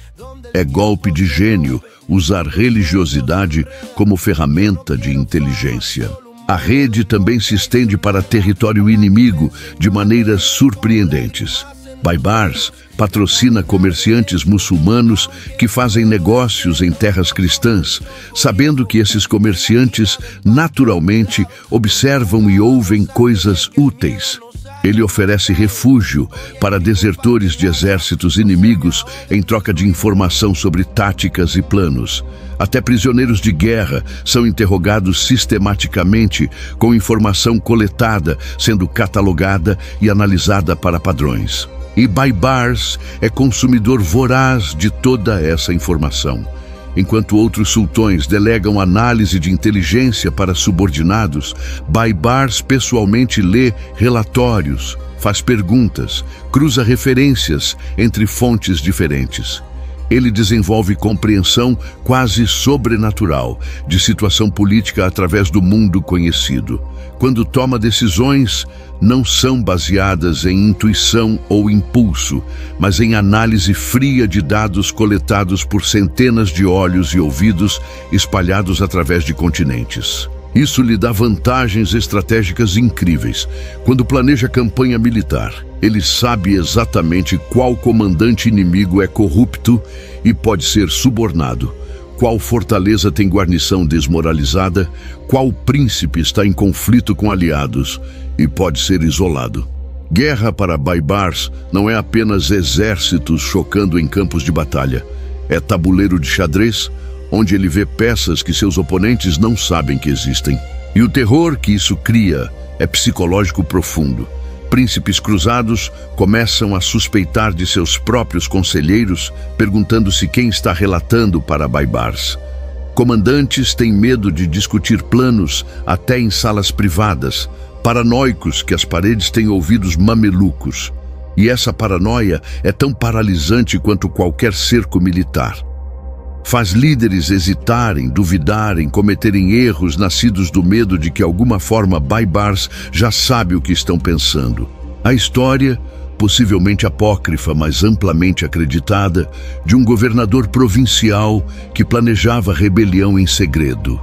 É golpe de gênio usar religiosidade como ferramenta de inteligência. A rede também se estende para território inimigo de maneiras surpreendentes. Baibars patrocina comerciantes muçulmanos que fazem negócios em terras cristãs, sabendo que esses comerciantes naturalmente observam e ouvem coisas úteis. Ele oferece refúgio para desertores de exércitos inimigos em troca de informação sobre táticas e planos. Até prisioneiros de guerra são interrogados sistematicamente com informação coletada, sendo catalogada e analisada para padrões. E Baibars é consumidor voraz de toda essa informação. Enquanto outros sultões delegam análise de inteligência para subordinados, Baibars pessoalmente lê relatórios, faz perguntas, cruza referências entre fontes diferentes. Ele desenvolve compreensão quase sobrenatural de situação política através do mundo conhecido. Quando toma decisões, não são baseadas em intuição ou impulso, mas em análise fria de dados coletados por centenas de olhos e ouvidos espalhados através de continentes. Isso lhe dá vantagens estratégicas incríveis. Quando planeja campanha militar, ele sabe exatamente qual comandante inimigo é corrupto e pode ser subornado, qual fortaleza tem guarnição desmoralizada, qual príncipe está em conflito com aliados e pode ser isolado. Guerra para Baibars não é apenas exércitos chocando em campos de batalha. É tabuleiro de xadrez, onde ele vê peças que seus oponentes não sabem que existem. E o terror que isso cria é psicológico profundo. Príncipes cruzados começam a suspeitar de seus próprios conselheiros, perguntando-se quem está relatando para Baibars. Comandantes têm medo de discutir planos até em salas privadas, paranoicos que as paredes têm ouvidos mamelucos. E essa paranoia é tão paralisante quanto qualquer cerco militar. Faz líderes hesitarem, duvidarem, cometerem erros nascidos do medo de que, de alguma forma, Baibars já sabe o que estão pensando. A história, possivelmente apócrifa, mas amplamente acreditada, de um governador provincial que planejava rebelião em segredo.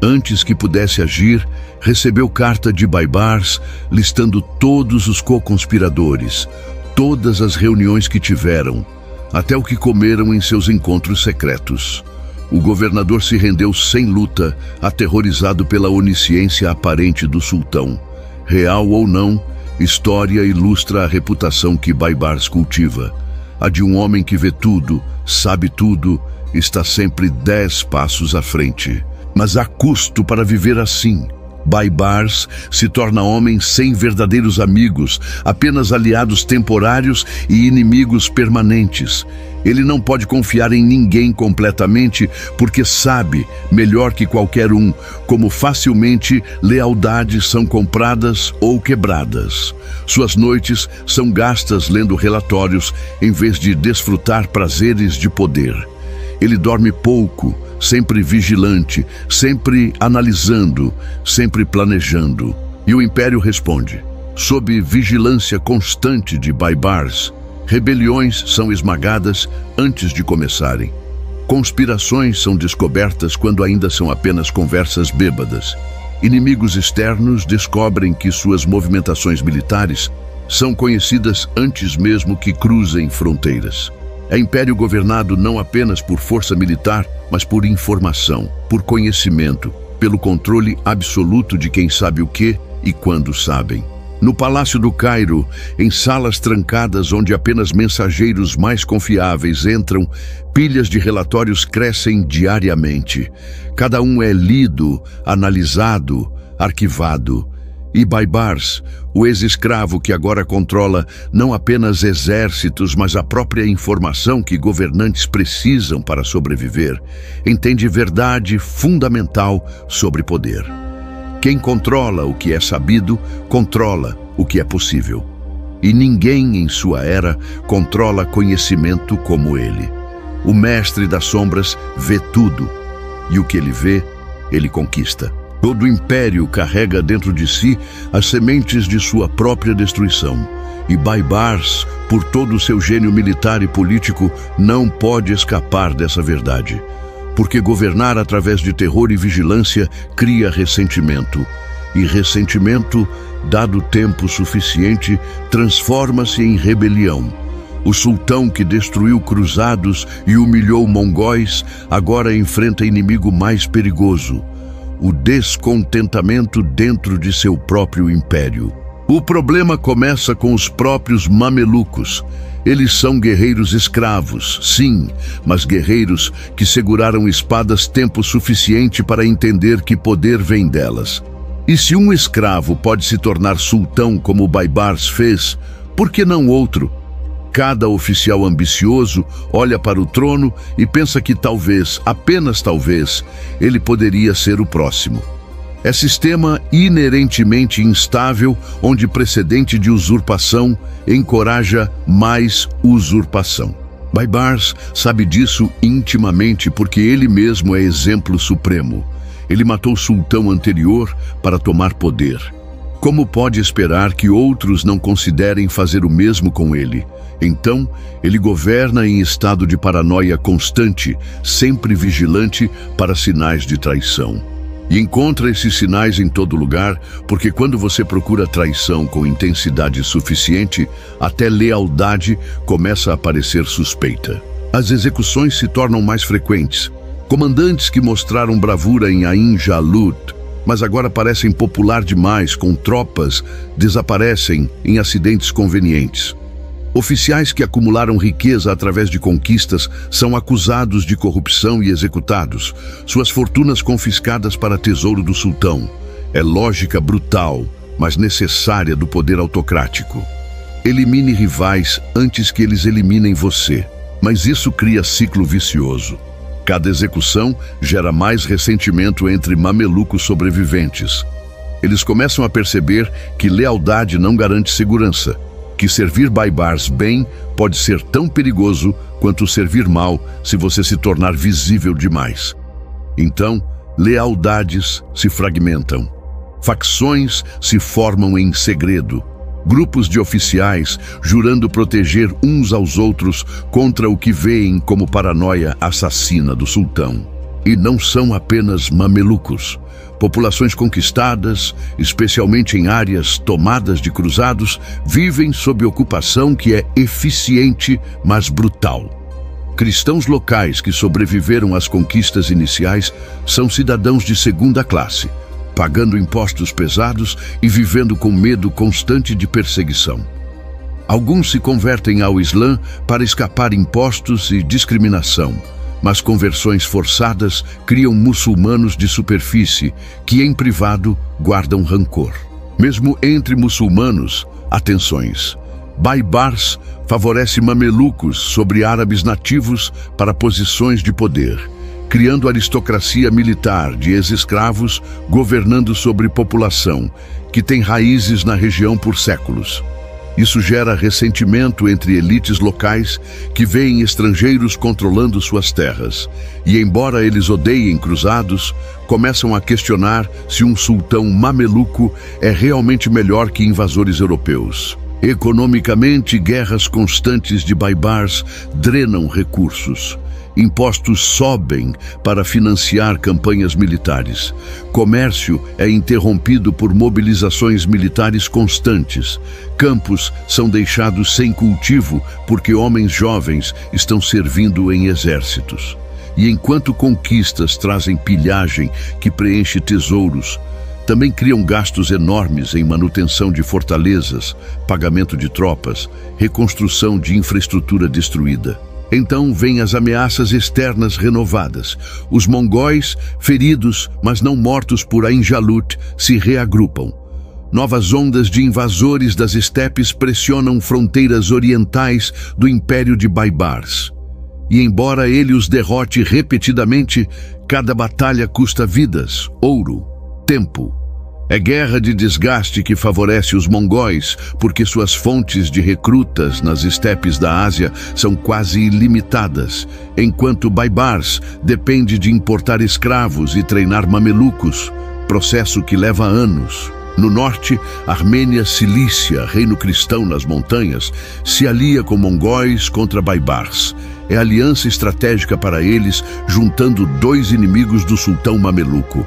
Antes que pudesse agir, recebeu carta de Baibars listando todos os co-conspiradores, todas as reuniões que tiveram, até o que comeram em seus encontros secretos. O governador se rendeu sem luta, aterrorizado pela onisciência aparente do sultão. Real ou não, história ilustra a reputação que Baibars cultiva. A de um homem que vê tudo, sabe tudo, está sempre 10 passos à frente. Mas há custo para viver assim. Baibars se torna homem sem verdadeiros amigos, apenas aliados temporários e inimigos permanentes. Ele não pode confiar em ninguém completamente, porque sabe, melhor que qualquer um, como facilmente lealdades são compradas ou quebradas. Suas noites são gastas lendo relatórios, em vez de desfrutar prazeres de poder. Ele dorme pouco, sempre vigilante, sempre analisando, sempre planejando. E o Império responde. Sob vigilância constante de Baibars, rebeliões são esmagadas antes de começarem. Conspirações são descobertas quando ainda são apenas conversas bêbadas. Inimigos externos descobrem que suas movimentações militares são conhecidas antes mesmo que cruzem fronteiras. É império governado não apenas por força militar, mas por informação, por conhecimento, pelo controle absoluto de quem sabe o que e quando sabem. No Palácio do Cairo, em salas trancadas onde apenas mensageiros mais confiáveis entram, pilhas de relatórios crescem diariamente. Cada um é lido, analisado, arquivado. E Baibars, o ex-escravo que agora controla não apenas exércitos, mas a própria informação que governantes precisam para sobreviver, entende verdade fundamental sobre poder. Quem controla o que é sabido, controla o que é possível. E ninguém em sua era controla conhecimento como ele. O mestre das sombras vê tudo, e o que ele vê, ele conquista. Todo império carrega dentro de si as sementes de sua própria destruição. E Baibars, por todo o seu gênio militar e político, não pode escapar dessa verdade. Porque governar através de terror e vigilância cria ressentimento. E ressentimento, dado tempo suficiente, transforma-se em rebelião. O sultão que destruiu cruzados e humilhou mongóis agora enfrenta inimigo mais perigoso: o descontentamento dentro de seu próprio império. O problema começa com os próprios mamelucos. Eles são guerreiros escravos, sim, mas guerreiros que seguraram espadas tempo suficiente para entender que poder vem delas. E se um escravo pode se tornar sultão como Baibars fez, por que não outro? Cada oficial ambicioso olha para o trono e pensa que talvez, apenas talvez, ele poderia ser o próximo. É sistema inerentemente instável, onde precedente de usurpação encoraja mais usurpação. Baibars sabe disso intimamente porque ele mesmo é exemplo supremo. Ele matou o sultão anterior para tomar poder. Como pode esperar que outros não considerem fazer o mesmo com ele? Então, ele governa em estado de paranoia constante, sempre vigilante para sinais de traição. E encontra esses sinais em todo lugar, porque quando você procura traição com intensidade suficiente, até lealdade começa a parecer suspeita. As execuções se tornam mais frequentes. Comandantes que mostraram bravura em Ain Jalut, mas agora parecem popular demais com tropas, desaparecem em acidentes convenientes. Oficiais que acumularam riqueza através de conquistas são acusados de corrupção e executados, suas fortunas confiscadas para tesouro do sultão. É lógica brutal, mas necessária do poder autocrático. Elimine rivais antes que eles eliminem você. Mas isso cria ciclo vicioso. Cada execução gera mais ressentimento entre mamelucos sobreviventes. Eles começam a perceber que lealdade não garante segurança, que servir Baibars bem pode ser tão perigoso quanto servir mal se você se tornar visível demais. Então, lealdades se fragmentam. Facções se formam em segredo. Grupos de oficiais jurando proteger uns aos outros contra o que veem como paranoia assassina do sultão. E não são apenas mamelucos. Populações conquistadas, especialmente em áreas tomadas de cruzados, vivem sob ocupação que é eficiente, mas brutal. Cristãos locais que sobreviveram às conquistas iniciais são cidadãos de segunda classe, pagando impostos pesados e vivendo com medo constante de perseguição. Alguns se convertem ao Islã para escapar impostos e discriminação, mas conversões forçadas criam muçulmanos de superfície que, em privado, guardam rancor. Mesmo entre muçulmanos, há tensões. Baibars favorece mamelucos sobre árabes nativos para posições de poder, criando aristocracia militar de ex-escravos governando sobre população que tem raízes na região por séculos. Isso gera ressentimento entre elites locais que veem estrangeiros controlando suas terras. E, embora eles odeiem cruzados, começam a questionar se um sultão mameluco é realmente melhor que invasores europeus. Economicamente, guerras constantes de Baibars drenam recursos. Impostos sobem para financiar campanhas militares. Comércio é interrompido por mobilizações militares constantes. Campos são deixados sem cultivo porque homens jovens estão servindo em exércitos. E enquanto conquistas trazem pilhagem que preenche tesouros, também criam gastos enormes em manutenção de fortalezas, pagamento de tropas, reconstrução de infraestrutura destruída. Então vêm as ameaças externas renovadas. Os mongóis, feridos, mas não mortos por Ain Jalut, se reagrupam. Novas ondas de invasores das estepes pressionam fronteiras orientais do Império de Baibars. E embora ele os derrote repetidamente, cada batalha custa vidas, ouro, tempo. É guerra de desgaste que favorece os mongóis, porque suas fontes de recrutas nas estepes da Ásia são quase ilimitadas, enquanto Baibars depende de importar escravos e treinar mamelucos, processo que leva anos. No norte, Armênia Cilícia, reino cristão nas montanhas, se alia com mongóis contra Baibars. É aliança estratégica para eles, juntando dois inimigos do sultão mameluco.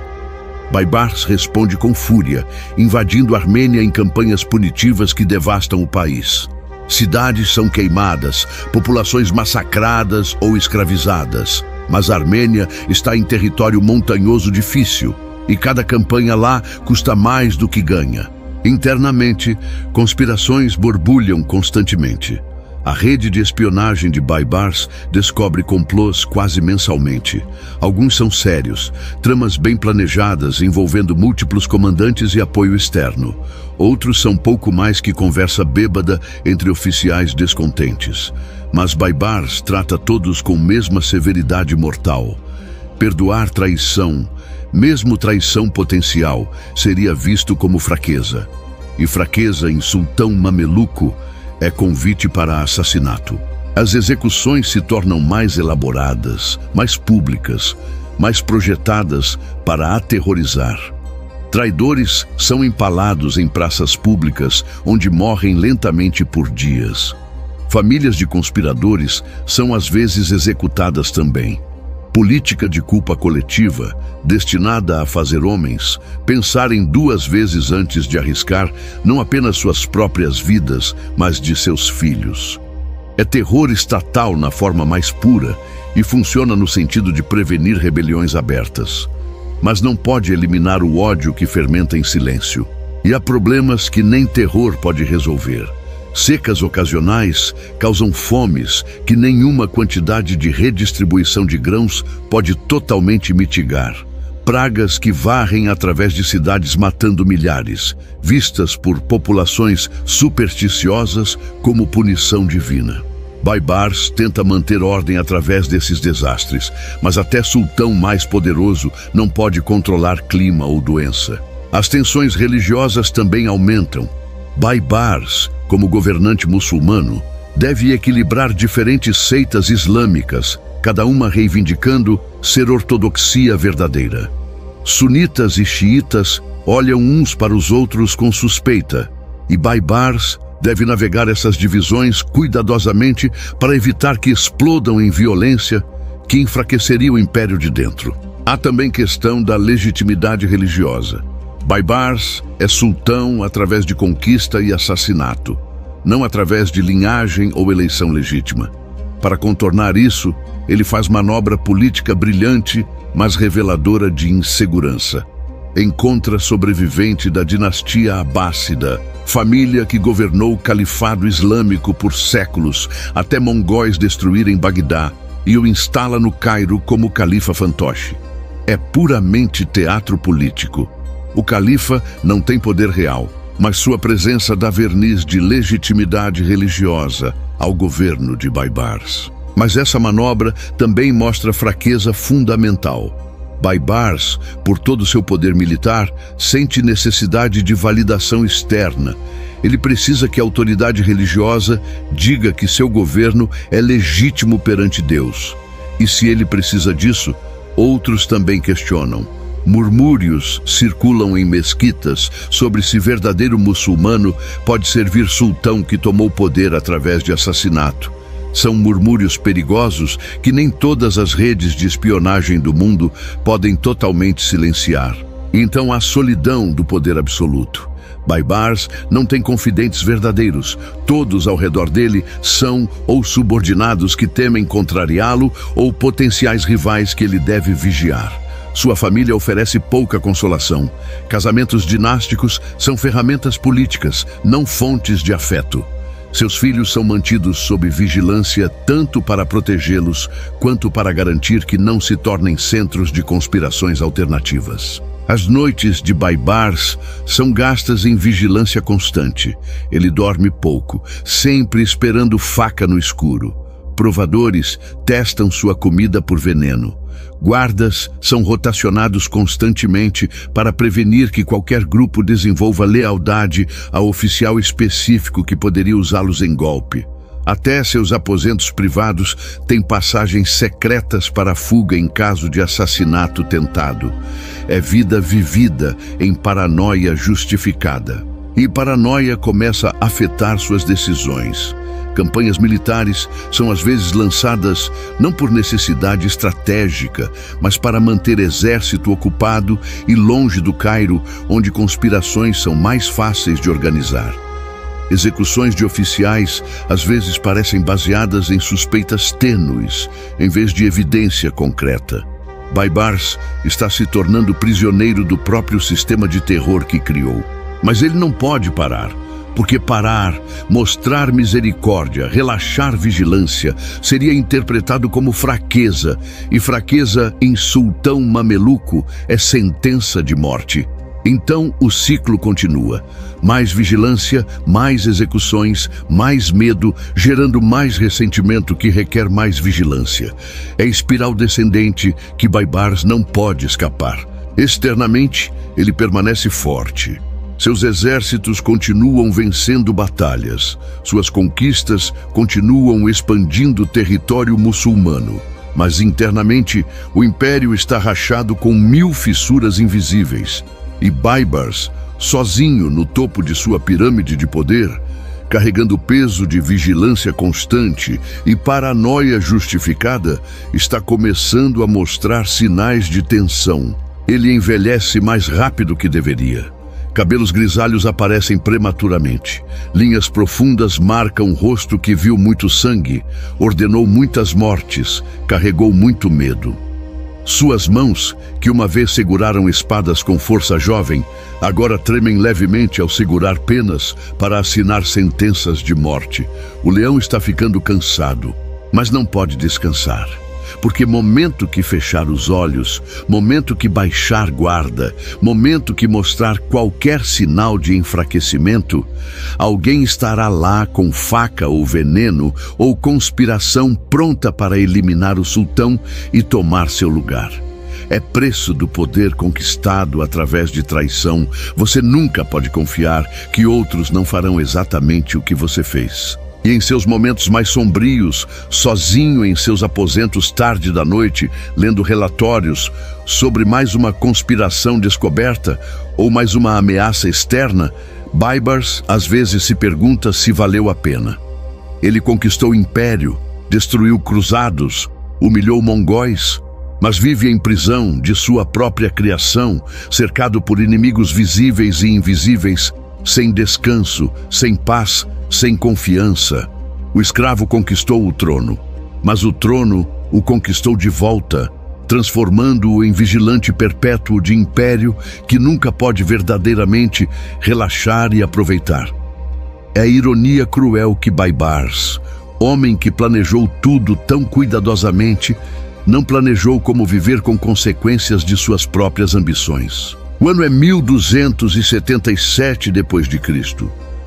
Baibars responde com fúria, invadindo a Armênia em campanhas punitivas que devastam o país. Cidades são queimadas, populações massacradas ou escravizadas. Mas a Armênia está em território montanhoso difícil, e cada campanha lá custa mais do que ganha. Internamente, conspirações borbulham constantemente. A rede de espionagem de Baibars descobre complôs quase mensalmente. Alguns são sérios, tramas bem planejadas envolvendo múltiplos comandantes e apoio externo. Outros são pouco mais que conversa bêbada entre oficiais descontentes. Mas Baibars trata todos com mesma severidade mortal. Perdoar traição, mesmo traição potencial, seria visto como fraqueza. E fraqueza em sultão mameluco é convite para assassinato. As execuções se tornam mais elaboradas, mais públicas, mais projetadas para aterrorizar. Traidores são empalados em praças públicas, onde morrem lentamente por dias. Famílias de conspiradores são às vezes executadas também. Política de culpa coletiva, destinada a fazer homens pensarem duas vezes antes de arriscar não apenas suas próprias vidas, mas de seus filhos. É terror estatal na forma mais pura e funciona no sentido de prevenir rebeliões abertas. Mas não pode eliminar o ódio que fermenta em silêncio. E há problemas que nem terror pode resolver. Secas ocasionais causam fomes que nenhuma quantidade de redistribuição de grãos pode totalmente mitigar. Pragas que varrem através de cidades matando milhares, vistas por populações supersticiosas como punição divina. Baibars tenta manter ordem através desses desastres, mas até sultão mais poderoso não pode controlar clima ou doença. As tensões religiosas também aumentam. Baibars, como governante muçulmano, deve equilibrar diferentes seitas islâmicas, cada uma reivindicando ser ortodoxia verdadeira. Sunitas e xiitas olham uns para os outros com suspeita, e Baibars deve navegar essas divisões cuidadosamente para evitar que explodam em violência que enfraqueceria o império de dentro. Há também questão da legitimidade religiosa. Baibars é sultão através de conquista e assassinato, não através de linhagem ou eleição legítima. Para contornar isso, ele faz manobra política brilhante, mas reveladora de insegurança. Encontra sobrevivente da dinastia abássida, família que governou o califado islâmico por séculos, até mongóis destruírem Bagdá, e o instala no Cairo como califa fantoche. É puramente teatro político. O califa não tem poder real, mas sua presença dá verniz de legitimidade religiosa ao governo de Baibars. Mas essa manobra também mostra fraqueza fundamental. Baibars, por todo seu poder militar, sente necessidade de validação externa. Ele precisa que a autoridade religiosa diga que seu governo é legítimo perante Deus. E se ele precisa disso, outros também questionam. Murmúrios circulam em mesquitas sobre se verdadeiro muçulmano pode servir sultão que tomou poder através de assassinato. São murmúrios perigosos que nem todas as redes de espionagem do mundo podem totalmente silenciar. Então há solidão do poder absoluto. Baibars não tem confidentes verdadeiros. Todos ao redor dele são ou subordinados que temem contrariá-lo ou potenciais rivais que ele deve vigiar. Sua família oferece pouca consolação. Casamentos dinásticos são ferramentas políticas, não fontes de afeto. Seus filhos são mantidos sob vigilância tanto para protegê-los quanto para garantir que não se tornem centros de conspirações alternativas. As noites de Baibars são gastas em vigilância constante. Ele dorme pouco, sempre esperando faca no escuro. Provadores testam sua comida por veneno. Guardas são rotacionados constantemente para prevenir que qualquer grupo desenvolva lealdade a oficial específico que poderia usá-los em golpe. Até seus aposentos privados têm passagens secretas para a fuga em caso de assassinato tentado. É vida vivida em paranoia justificada. E paranoia começa a afetar suas decisões. Campanhas militares são às vezes lançadas não por necessidade estratégica, mas para manter exército ocupado e longe do Cairo, onde conspirações são mais fáceis de organizar. Execuções de oficiais às vezes parecem baseadas em suspeitas tênues, em vez de evidência concreta. Baibars está se tornando prisioneiro do próprio sistema de terror que criou. Mas ele não pode parar. Porque parar, mostrar misericórdia, relaxar vigilância, seria interpretado como fraqueza, e fraqueza em sultão mameluco é sentença de morte. Então o ciclo continua. Mais vigilância, mais execuções, mais medo, gerando mais ressentimento que requer mais vigilância. É espiral descendente que Baibars não pode escapar. Externamente, ele permanece forte. Seus exércitos continuam vencendo batalhas. Suas conquistas continuam expandindo o território muçulmano. Mas internamente, o império está rachado com 1000 fissuras invisíveis. E Baibars, sozinho no topo de sua pirâmide de poder, carregando o peso de vigilância constante e paranoia justificada, está começando a mostrar sinais de tensão. Ele envelhece mais rápido que deveria. Cabelos grisalhos aparecem prematuramente. Linhas profundas marcam o rosto que viu muito sangue, ordenou muitas mortes, carregou muito medo. Suas mãos, que uma vez seguraram espadas com força jovem, agora tremem levemente ao segurar penas para assinar sentenças de morte. O leão está ficando cansado, mas não pode descansar. Porque momento que fechar os olhos, momento que baixar guarda, momento que mostrar qualquer sinal de enfraquecimento, alguém estará lá com faca ou veneno ou conspiração pronta para eliminar o sultão e tomar seu lugar. É preço do poder conquistado através de traição. Você nunca pode confiar que outros não farão exatamente o que você fez. E em seus momentos mais sombrios, sozinho em seus aposentos tarde da noite, lendo relatórios sobre mais uma conspiração descoberta ou mais uma ameaça externa, Baibars às vezes se pergunta se valeu a pena. Ele conquistou o império, destruiu cruzados, humilhou mongóis, mas vive em prisão de sua própria criação, cercado por inimigos visíveis e invisíveis, sem descanso, sem paz, sem confiança. O escravo conquistou o trono, mas o trono o conquistou de volta, transformando-o em vigilante perpétuo de império que nunca pode verdadeiramente relaxar e aproveitar. É a ironia cruel que Baibars, homem que planejou tudo tão cuidadosamente, não planejou como viver com consequências de suas próprias ambições. O ano é 1277 d.C.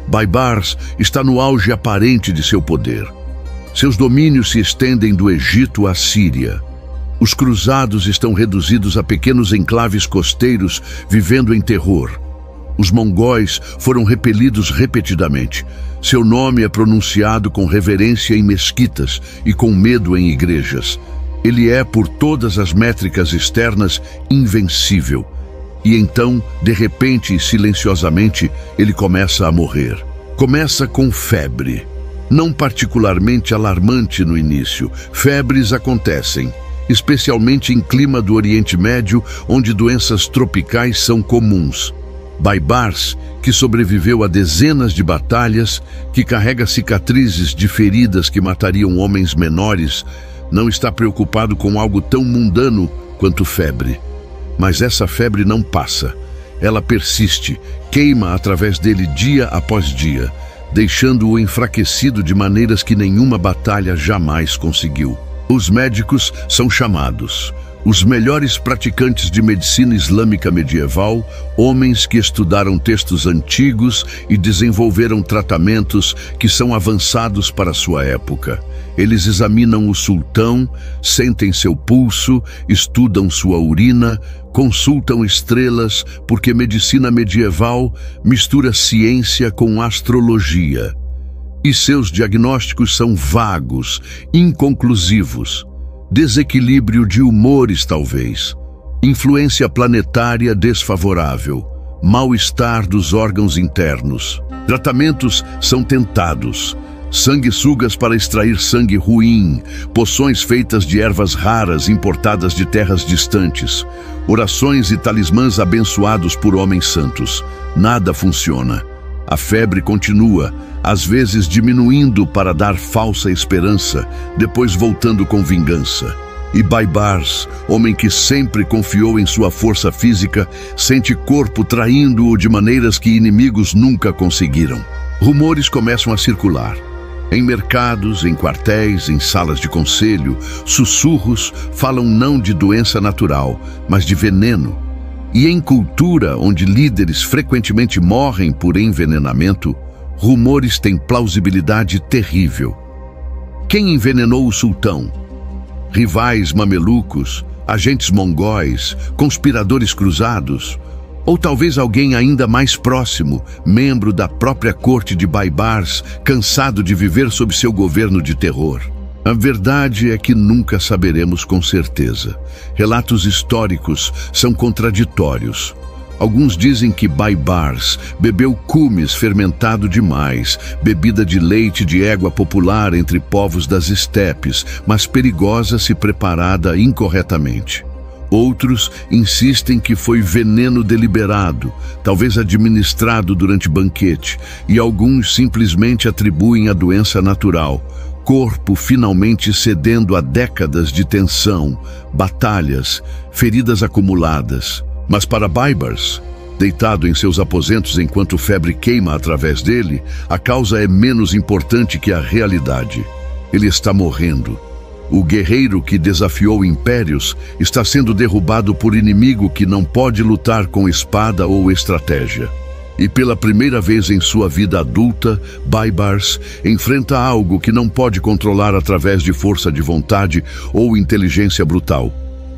Baibars está no auge aparente de seu poder. Seus domínios se estendem do Egito à Síria. Os cruzados estão reduzidos a pequenos enclaves costeiros, vivendo em terror. Os mongóis foram repelidos repetidamente. Seu nome é pronunciado com reverência em mesquitas e com medo em igrejas. Ele é, por todas as métricas externas, invencível. E então, de repente e silenciosamente, ele começa a morrer. Começa com febre. Não particularmente alarmante no início. Febres acontecem, especialmente em clima do Oriente Médio, onde doenças tropicais são comuns. Baibars, que sobreviveu a dezenas de batalhas, que carrega cicatrizes de feridas que matariam homens menores, não está preocupado com algo tão mundano quanto febre. Mas essa febre não passa. Ela persiste, queima através dele dia após dia, deixando-o enfraquecido de maneiras que nenhuma batalha jamais conseguiu. Os médicos são chamados. Os melhores praticantes de medicina islâmica medieval, homens que estudaram textos antigos e desenvolveram tratamentos que são avançados para sua época. Eles examinam o sultão, sentem seu pulso, estudam sua urina, consultam estrelas, porque medicina medieval mistura ciência com astrologia. E seus diagnósticos são vagos, inconclusivos. Desequilíbrio de humores, talvez. Influência planetária desfavorável. Mal-estar dos órgãos internos. Tratamentos são tentados. Sanguessugas para extrair sangue ruim, poções feitas de ervas raras importadas de terras distantes, orações e talismãs abençoados por homens santos. Nada funciona. A febre continua, às vezes diminuindo para dar falsa esperança, depois voltando com vingança. E Baibars, homem que sempre confiou em sua força física, sente corpo traindo-o de maneiras que inimigos nunca conseguiram. Rumores começam a circular. Em mercados, em quartéis, em salas de conselho, sussurros falam não de doença natural, mas de veneno. E em cultura, onde líderes frequentemente morrem por envenenamento, rumores têm plausibilidade terrível. Quem envenenou o sultão? Rivais mamelucos, agentes mongóis, conspiradores cruzados? Ou talvez alguém ainda mais próximo, membro da própria corte de Baibars, cansado de viver sob seu governo de terror? A verdade é que nunca saberemos com certeza. Relatos históricos são contraditórios. Alguns dizem que Baibars bebeu cumes fermentado demais, bebida de leite de égua popular entre povos das estepes, mas perigosa se preparada incorretamente. Outros insistem que foi veneno deliberado, talvez administrado durante banquete, e alguns simplesmente atribuem a doença natural, corpo finalmente cedendo a décadas de tensão, batalhas, feridas acumuladas. Mas para Baibars, deitado em seus aposentos enquanto febre queima através dele, a causa é menos importante que a realidade. Ele está morrendo. O guerreiro que desafiou impérios está sendo derrubado por inimigo que não pode lutar com espada ou estratégia. E pela primeira vez em sua vida adulta, Baibars enfrenta algo que não pode controlar através de força de vontade ou inteligência brutal: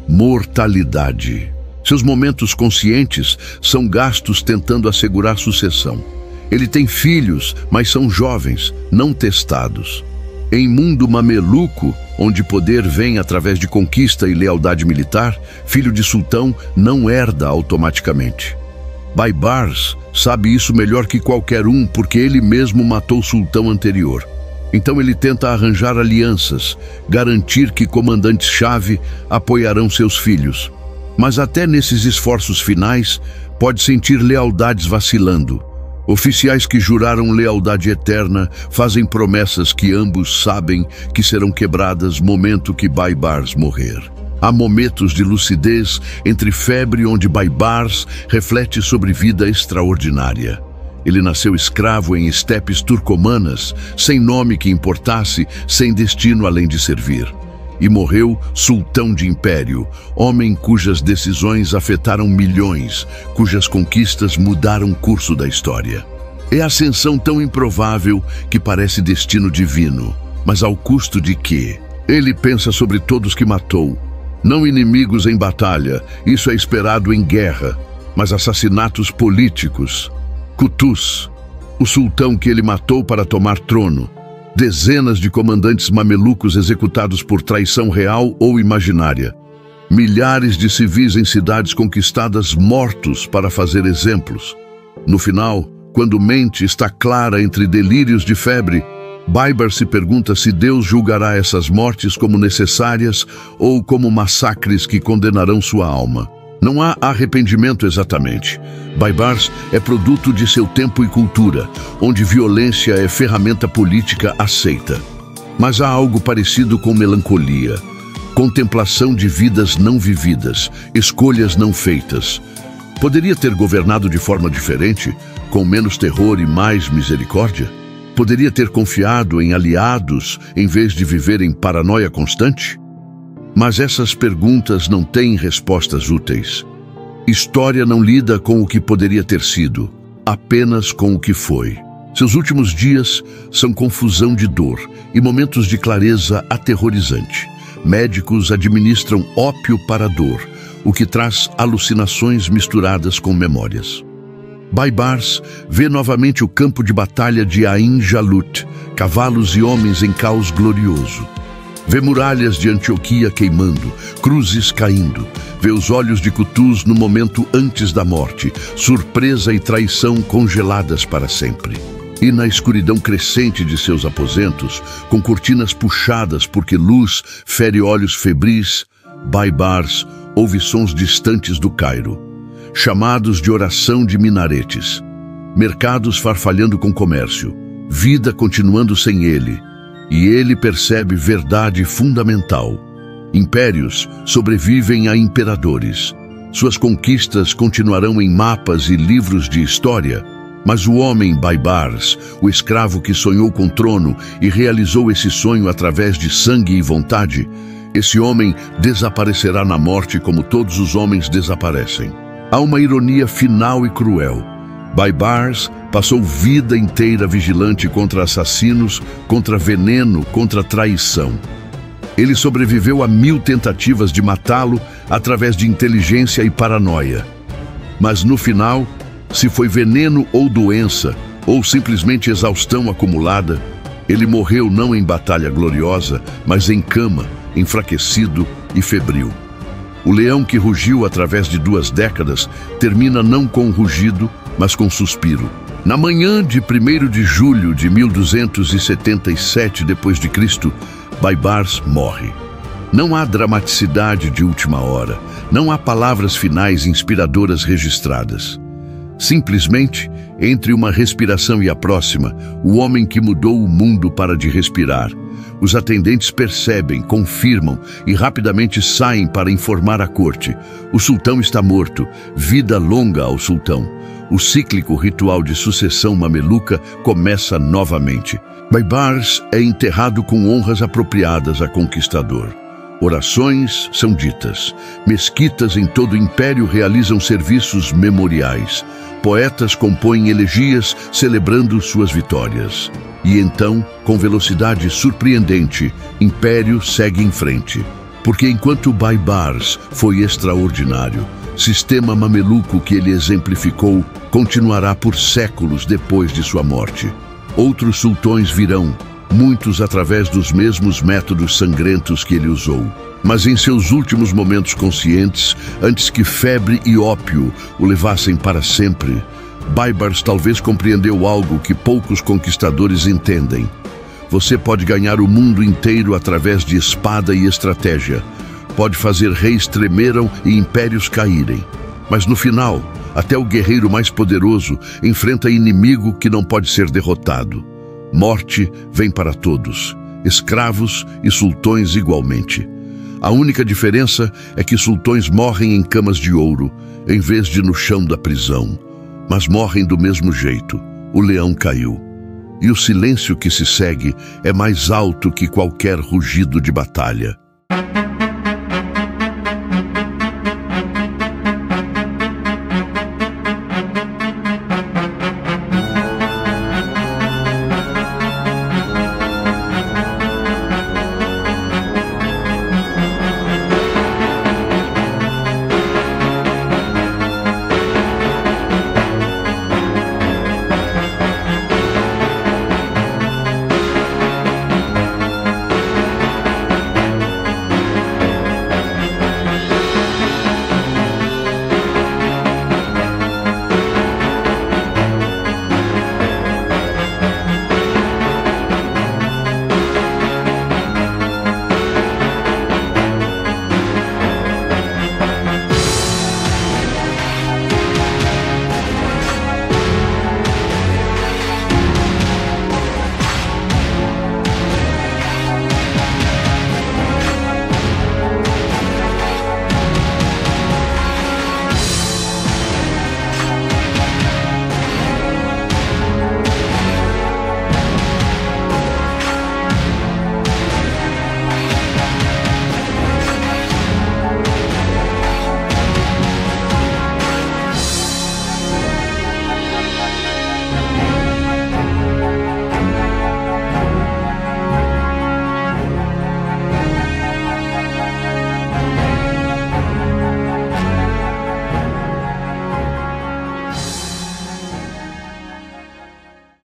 mortalidade. Seus momentos conscientes são gastos tentando assegurar sucessão. Ele tem filhos, mas são jovens, não testados. Em mundo mameluco, onde poder vem através de conquista e lealdade militar, filho de sultão não herda automaticamente. Baibars sabe isso melhor que qualquer um porque ele mesmo matou o sultão anterior. Então ele tenta arranjar alianças, garantir que comandantes-chave apoiarão seus filhos. Mas até nesses esforços finais, pode sentir lealdades vacilando. Oficiais que juraram lealdade eterna fazem promessas que ambos sabem que serão quebradas momento que Baibars morrer. Há momentos de lucidez entre febre onde Baibars reflete sobre vida extraordinária. Ele nasceu escravo em estepes turcomanas, sem nome que importasse, sem destino além de servir. E morreu sultão de império, homem cujas decisões afetaram milhões, cujas conquistas mudaram o curso da história. É ascensão tão improvável que parece destino divino, mas ao custo de quê? Ele pensa sobre todos que matou. Não inimigos em batalha, isso é esperado em guerra, mas assassinatos políticos. Qutuz, o sultão que ele matou para tomar trono. Dezenas de comandantes mamelucos executados por traição real ou imaginária. Milhares de civis em cidades conquistadas mortos para fazer exemplos. No final, quando mente está clara entre delírios de febre, Baibars se pergunta se Deus julgará essas mortes como necessárias ou como massacres que condenarão sua alma. Não há arrependimento exatamente. Baibars é produto de seu tempo e cultura, onde violência é ferramenta política aceita. Mas há algo parecido com melancolia, contemplação de vidas não vividas, escolhas não feitas. Poderia ter governado de forma diferente, com menos terror e mais misericórdia? Poderia ter confiado em aliados em vez de viver em paranoia constante? Mas essas perguntas não têm respostas úteis. História não lida com o que poderia ter sido, apenas com o que foi. Seus últimos dias são confusão de dor e momentos de clareza aterrorizante. Médicos administram ópio para a dor, o que traz alucinações misturadas com memórias. Baibars vê novamente o campo de batalha de Ain Jalut, cavalos e homens em caos glorioso. Vê muralhas de Antioquia queimando, cruzes caindo. Vê os olhos de Qutuz no momento antes da morte, surpresa e traição congeladas para sempre. E na escuridão crescente de seus aposentos, com cortinas puxadas porque luz fere olhos febris, Baibars ouve sons distantes do Cairo. Chamados de oração de minaretes, mercados farfalhando com comércio, vida continuando sem ele, e ele percebe verdade fundamental. Impérios sobrevivem a imperadores. Suas conquistas continuarão em mapas e livros de história, mas o homem Baibars, o escravo que sonhou com trono e realizou esse sonho através de sangue e vontade, esse homem desaparecerá na morte como todos os homens desaparecem. Há uma ironia final e cruel. Baibars passou vida inteira vigilante contra assassinos, contra veneno, contra traição. Ele sobreviveu a 1000 tentativas de matá-lo através de inteligência e paranoia. Mas no final, se foi veneno ou doença, ou simplesmente exaustão acumulada, ele morreu não em batalha gloriosa, mas em cama, enfraquecido e febril. O leão que rugiu através de 2 décadas termina não com rugido, mas com suspiro. Na manhã de 1º de julho de 1277 d.C., Baibars morre. Não há dramaticidade de última hora, não há palavras finais inspiradoras registradas. Simplesmente, entre uma respiração e a próxima, o homem que mudou o mundo para de respirar, Os atendentes percebem, confirmam e rapidamente saem para informar a corte. O sultão está morto. Vida longa ao sultão. O cíclico ritual de sucessão mameluca começa novamente. Baibars é enterrado com honras apropriadas a conquistador. Orações são ditas. Mesquitas em todo o império realizam serviços memoriais. Poetas compõem elegias celebrando suas vitórias. E então, com velocidade surpreendente, Império segue em frente. Porque enquanto Baibars foi extraordinário, sistema mameluco que ele exemplificou continuará por séculos depois de sua morte. Outros sultões virão, muitos através dos mesmos métodos sangrentos que ele usou. Mas em seus últimos momentos conscientes, antes que febre e ópio o levassem para sempre, Baibars talvez compreendeu algo que poucos conquistadores entendem. Você pode ganhar o mundo inteiro através de espada e estratégia. Pode fazer reis tremeram e impérios caírem. Mas no final, até o guerreiro mais poderoso enfrenta inimigo que não pode ser derrotado. Morte vem para todos, escravos e sultões igualmente. A única diferença é que sultões morrem em camas de ouro, em vez de no chão da prisão. Mas morrem do mesmo jeito. O leão caiu. E o silêncio que se segue é mais alto que qualquer rugido de batalha.